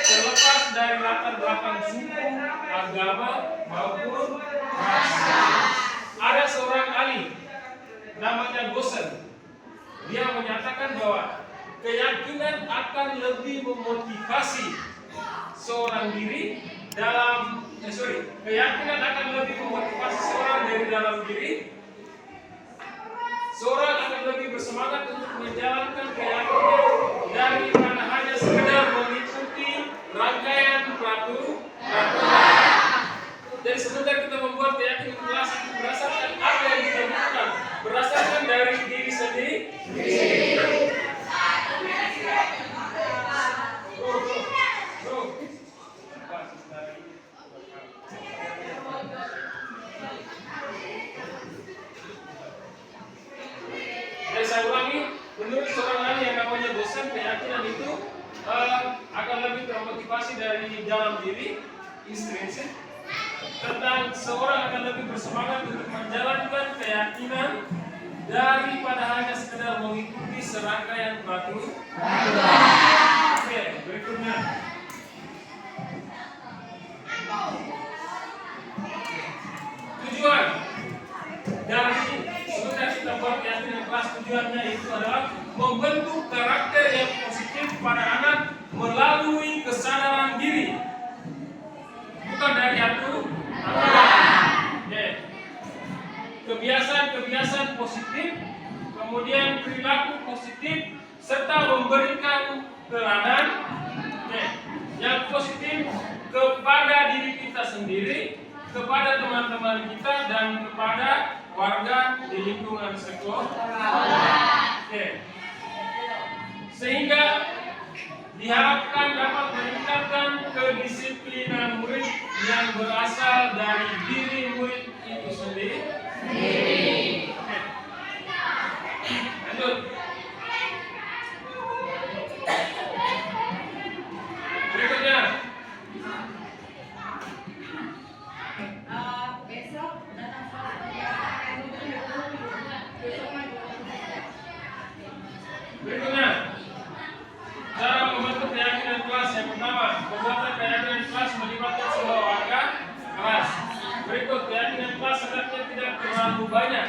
A: terlepas dari latar belakang suku, agama maupun ras. Ada seorang ahli namanya Gosen. Dia menyatakan bahwa keyakinan akan lebih memotivasi seorang diri dalam keyakinan akan lebih memotivasi seorang dari dalam diri. Seorang akan lebih bersemangat untuk menjalankan keyakinan daripada hanya sekedar mengikuti rangkaian peraturan. Jadi sebenarnya kita membuat keyakinan kelas itu berdasarkan apa yang kita lakukan, berdasarkan dari diri sendiri. Jadi saya ulangi, menurut seorang ahli yang namanya Gosen, keyakinan itu akan lebih termotivasi dari dalam diri, intrinsik, tentang seorang akan lebih bersemangat untuk menjalankan keyakinan daripada hanya sekedar mengikuti serangkaian peraturan. Oke, berikutnya. Tujuan dari sudah kita buat keyakinan kelas, tujuannya itu adalah membentuk karakter yang positif pada anak melalui kesadaran diri, bukan dari aturan. Kebiasaan positif, kemudian perilaku positif, serta memberikan teladan yang positif kepada diri kita sendiri, kepada teman-teman kita, dan kepada warga di lingkungan sekolah. Sehingga diharapkan dapat meningkatkan kedisiplinan murid yang berasal dari diri murid itu sendiri. Lanjut. Berikutnya. Berikutnya, cara membentuk keyakinan kelas. Yang pertama, pembuatan keyakinan kelas melibatkan semua warga kelas. Berikut, keyakinan kelas hendaknya tidak terlalu banyak.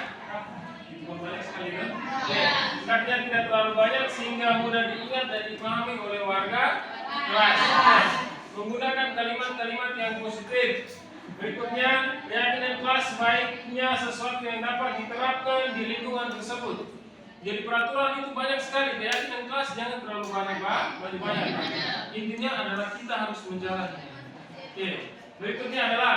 A: Banyak sekali kan? Hendaknya tidak terlalu banyak sehingga mudah diingat dan dipahami oleh warga kelas. Menggunakan kalimat-kalimat yang positif. Berikutnya, keyakinan kelas baiknya sesuatu yang dapat diterapkan di lingkungan tersebut. Jadi peraturan itu banyak sekali, keyakinan kelas jangan terlalu banyak. Intinya adalah kita harus menjalani. Oke. Berikutnya adalah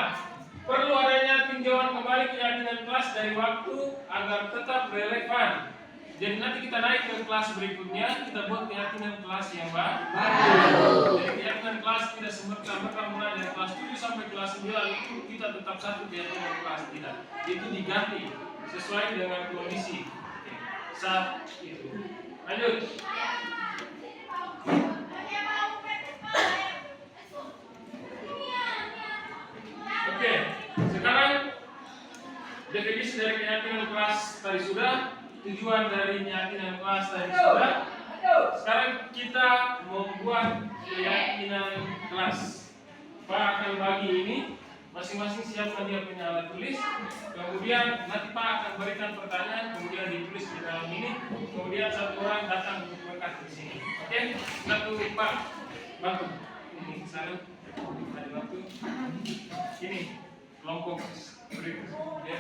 A: perlu adanya tinjauan kembali kembali keyakinan kelas dari waktu agar tetap relevan. Jadi nanti kita naik ke kelas berikutnya, kita buat keyakinan kelas yang baru. Jadi keyakinan kelas tidak semerta-merta mulai dari kelas 7 sampai kelas 9 itu kita tetap satu keyakinan kelas, tidak. Itu diganti sesuai dengan kondisi saat itu. Lanjut. Oke, sekarang definisi dari keyakinan kelas tadi sudah, tujuan dari keyakinan kelas tadi sudah. Sekarang kita membuat keyakinan kelas. Pak akan bagi ini, masing-masing siapkan dia punya alat tulis. Kemudian nanti Pak akan berikan pertanyaan, kemudian ditulis di dalam ini. Kemudian satu orang datang untuk mengangkat di sini. Oke, satu Pak bantu. Ini salut. Ada waktu. Ini kelompok berikut. Ya.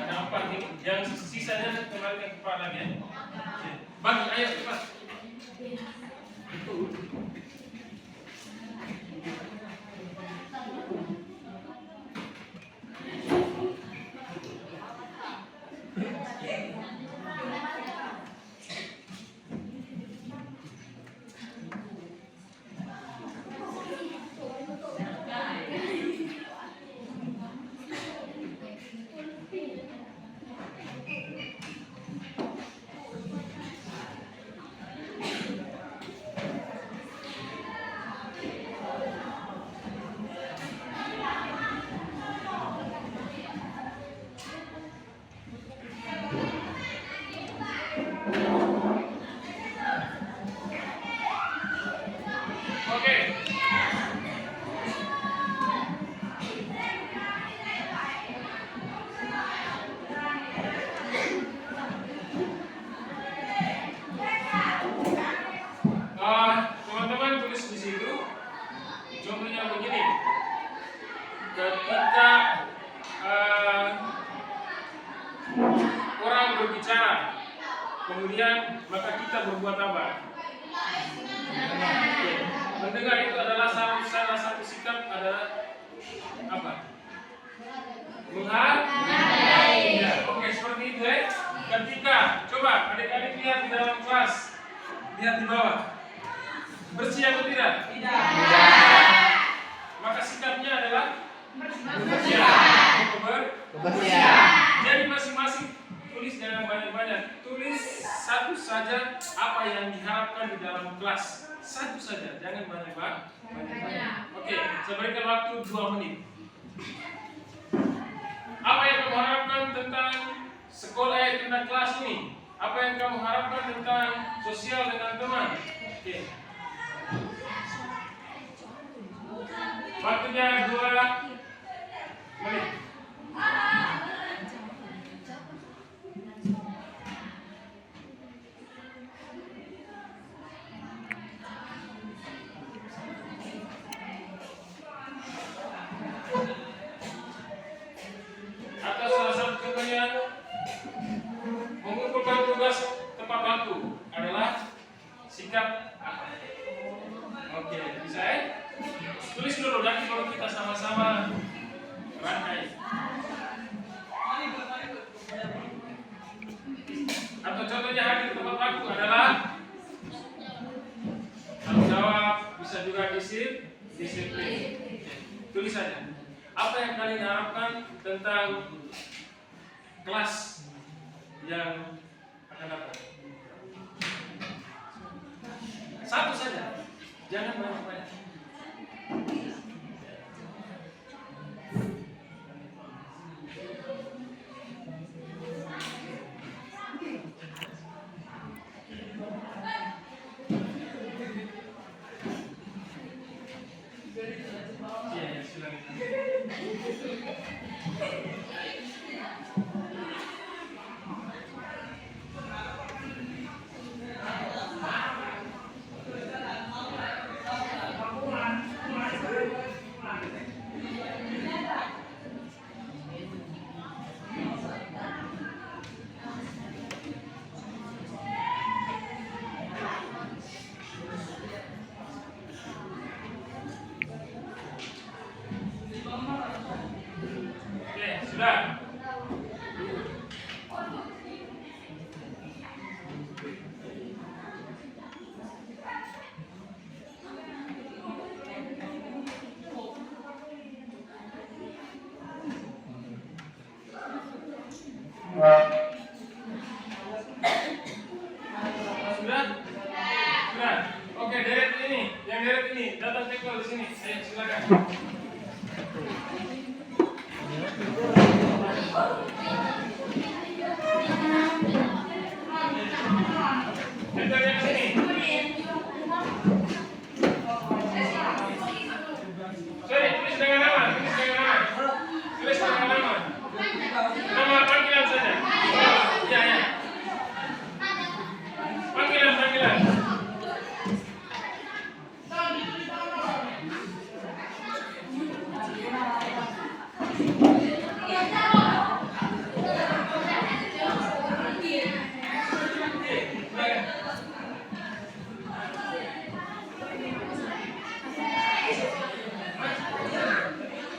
A: Ada empat nih. Yang sisanya kembalikan ke Pak lagi ya. Oke. Bagi, ayo cepat. Teman-teman tulis di situ. Contohnya begini. Ketika orang berbicara, kemudian maka kita berbuat apa? Mendengar itu adalah salah satu sikap adalah apa? Menghargai. Ya, oke, seperti itu ya. Ketika, coba adik-adik lihat di dalam kelas, lihat di bawah. Bersih atau tidak? Tidak. Maka sikapnya adalah kebersihan. Jadi masing-masing tulis jangan banyak-banyak. Tulis satu saja apa yang diharapkan di dalam kelas. Satu saja, jangan banyak-banyak. Oke, saya berikan waktu 2 menit. Apa yang kamu harapkan tentang sekolah, tentang kelas ini? Apa yang kamu harapkan tentang sosial dengan teman? Oke. Waktunya 2 menit. Atau salah satu contohnya mengumpulkan tugas tepat waktu adalah sikap apa? Oke, bisa ya? Tulis dulu, nanti baru kita sama-sama rangkai. Atau contohnya hadir tepat waktu adalah tanggung jawab, bisa juga disiplin. Tulis saja. Apa yang kalian harapkan tentang kelas yang akan datang? Satu saja, jangan banyak-banyak. Ya, silakan. Sudah. Sudah? Sudah. Oke, deret ini. Yang deret ini datang tackle di sini. Ayo, silakan. Tackle yang sini. Sorry, tulis dengan nama. Tulis dengan nama. Nama panggilan saja. Ya, ya. Panggilan.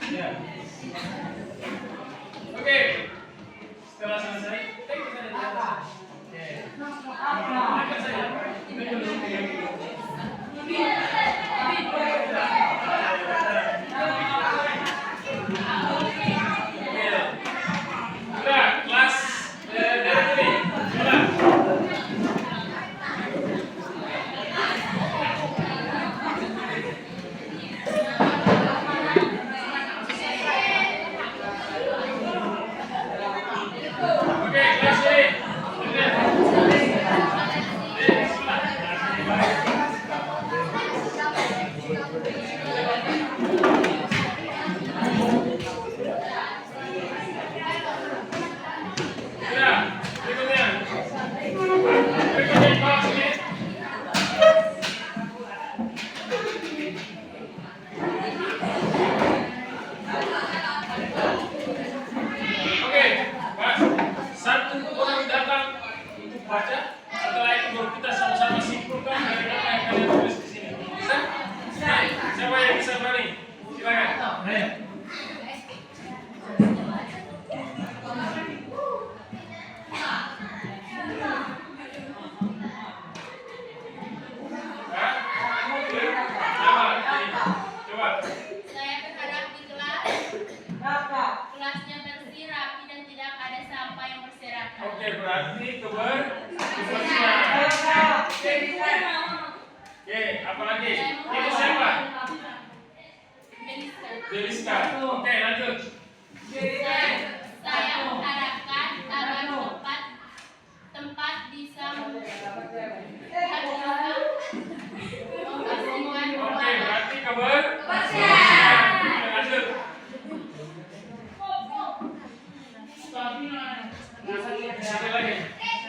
A: Ya. Oke. Setelah selesai, take saja di atas. Oke. Angkat saja. Sudah, kelas deret ini. Sudah. Oke, kelas ini. Sudah, berikutnya. Berikutnya kelas ini. Oke, Mas. Satu orang datang untuk baca. Setelah itu baru kita sama-sama simpulkan dari apa yang kalian tulis di sini. Bisa? Nah, siapa yang bisa berani? Silakan. Ayo. Hah? Coba.
G: Saya berharap di kelasnya bersih, rapi, dan tidak ada sampah yang berserakan.
A: Oke, berarti kebersihan. Oke, apa lagi? Ini siapa? Deliska. Oke, lanjut.
G: Saya mengharapkan agar tempat bisa membersihkan
A: Oke, berarti kebersihan. Oke, lanjut. Sekali lagi.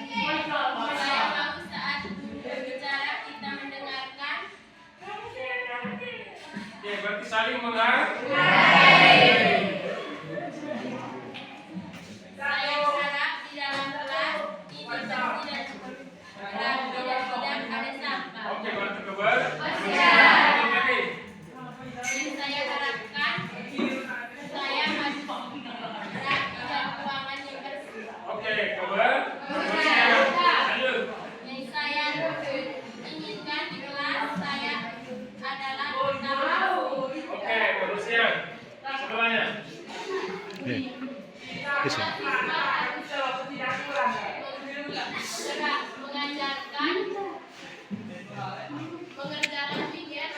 G: Saya mau saat berbicara kita mendengarkan.
A: Oke, berarti saling mengerti.
G: Saya berharap di dalam kelas ini bersih dan rapi dan tidak ada sampah.
A: Oke, berarti kebersihan. Lanjut lagi.
G: Dan saya harapkan saya masih rapi dan ruangan yang bersih.
A: Oke, kebersihan. Lanjut.
G: Yang saya inginkan di kelas saya adalah pertama
A: Oke, kebersihan. Setelahnya.
G: mengajarkan mengerjakan pikir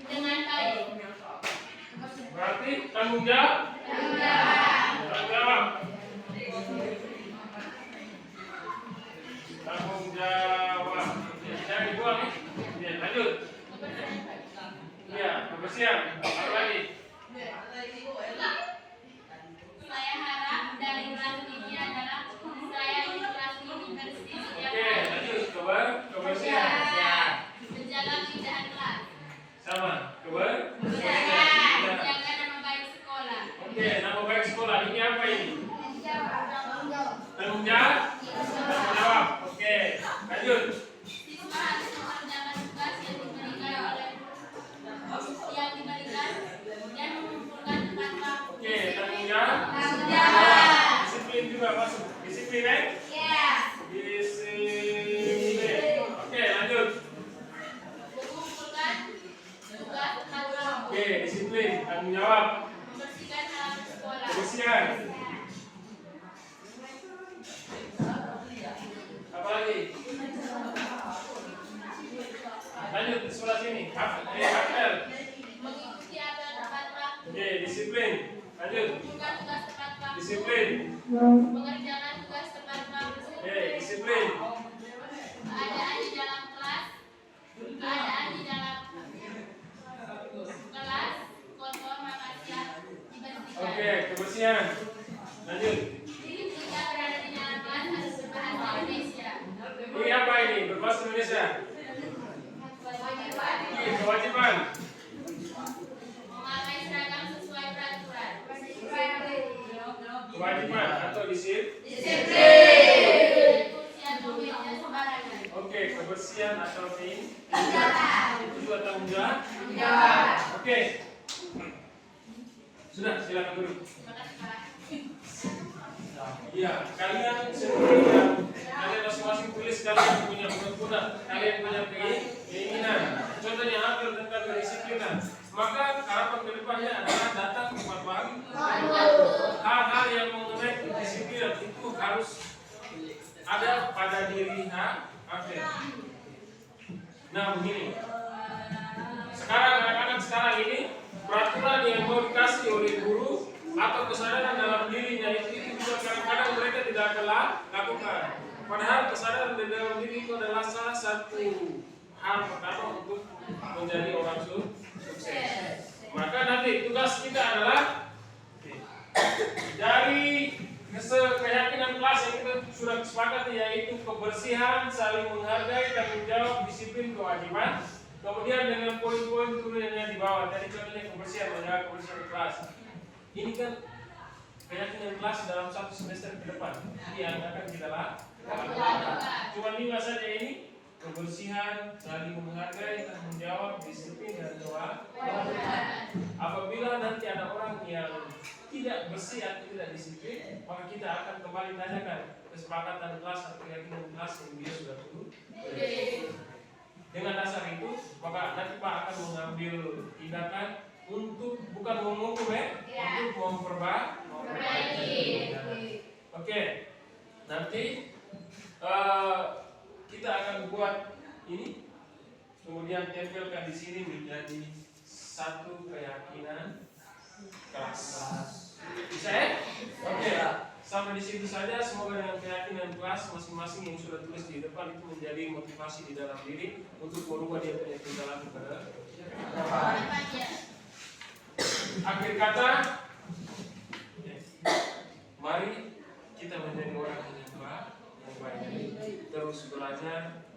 G: dengan baik.
A: Berarti tanggung jawab. Tanggung jawab. Tanggung jawab. Jangan dibuang nih. Ya, lanjut. Ya, kebersihan. Apa lagi?
G: Saya harap dari kelas ini adalah saya di kelas ini bersih setiap
A: Oke,
G: hari.
A: lanjut. Kebersihan.
G: Menjaga keindahan kelas.
A: Sama. Kebersihan.
G: Menjaga nama baik sekolah.
A: Oke, nama baik sekolah. Ini apa ini? Tanggung jawab. Tanggung jawab. Oke, lanjut.
G: Siswa harus mengerjakan tugas yang diberikan dan mengumpulkan tempat waktu.
A: Oke, juga masuk. Disiplin, eh?
G: Ya.
A: Disiplin. Oke, lanjut.
G: Mengumpulkan tugas tentang kelompok.
A: Oke, disiplin. Tanggung jawab.
G: Membersihkan halaman sekolah.
A: Kebersihan. Apa lagi? Lanjut di sebelah sini. Hafal.
G: Mengikuti aturan tepat waktu.
A: Oke, disiplin. Lanjut.
G: Bukan tugas tepat waktu.
A: Disiplin.
G: Mengerjakan tugas tepat waktu.
A: Oke, disiplin.
G: Keadaan di dalam kelas. Keadaan di dalam kelas kotor maka siap dibersihkan.
A: Oke, kebersihan. Lanjut.
G: Jika berada di dalam kelas harus berbahasa Indonesia.
A: Ini apa ini? Berbahasa Indonesia. Ini kewajiban.
G: Memakai seragam sesuai peraturan.
A: Kewajiban atau disiplin.
G: Kebersihan mobil dan sembarangan.
A: Oke, kebersihan atau itu juga tanggung jawab. Oke. Sudah, silakan duduk.
G: Terima kasih Pak.
A: Iya, kalian sebenarnya kalian masing-masing tulis kalian punya guna, kalian punya keinginan. Contohnya ambil tentang kedisiplinan. Maka harapan kedepannya adalah datang tepat waktu. Hal-hal yang mengenai kedisiplinan itu harus ada pada diri Hafid. Nah begini, sekarang anak-anak sekarang ini peraturan yang mau dikasih oleh guru atau kesadaran dalam dirinya itu juga kadang-kadang mereka tidak akan lakukan. Padahal kesadaran di dalam diri itu adalah salah satu hal pertama untuk menjadi orang sukses. Maka nanti tugas kita adalah dari keyakinan kelas yang kita sudah sepakati, yaitu kebersihan, saling menghargai, tanggung jawab, disiplin, kewajiban. Kemudian dengan poin-poin turunannya di bawah, tadi contohnya kebersihan, menjaga kebersihan kelas. Ini kan keyakinan kelas dalam satu semester ke depan yang akan kita lakukan. Cuma 5 saja ini: kebersihan, saling menghargai, tanggung jawab, disiplin, dan kewajiban. Apabila nanti ada orang yang tidak bersih atau tidak disiplin, maka kita akan kembali tanyakan kesepakatan kelas atau keyakinan kelas yang dia sudah tulis. Dengan dasar itu, maka nanti Pak akan mengambil tindakan untuk bukan menghukum, untuk memperbaiki. Oke, nanti kita akan buat ini, kemudian tempelkan di sini menjadi satu keyakinan kelas. Bisa ya? Oke. Sampai di situ saja. Semoga dengan keyakinan kelas masing-masing yang sudah tulis di depan itu menjadi motivasi di dalam diri untuk merubah dia punya tingkah laku ke depan. Akhir kata, mari kita menjadi orang yang baik, terus belajar,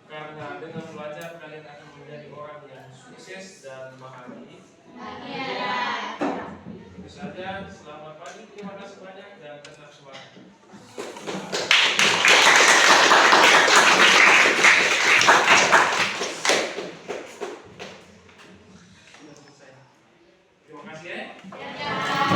A: karena dengan belajar kalian akan menjadi orang yang sukses dan bahagia. Itu saja. Selamat pagi, terima kasih banyak dan tetap semangat.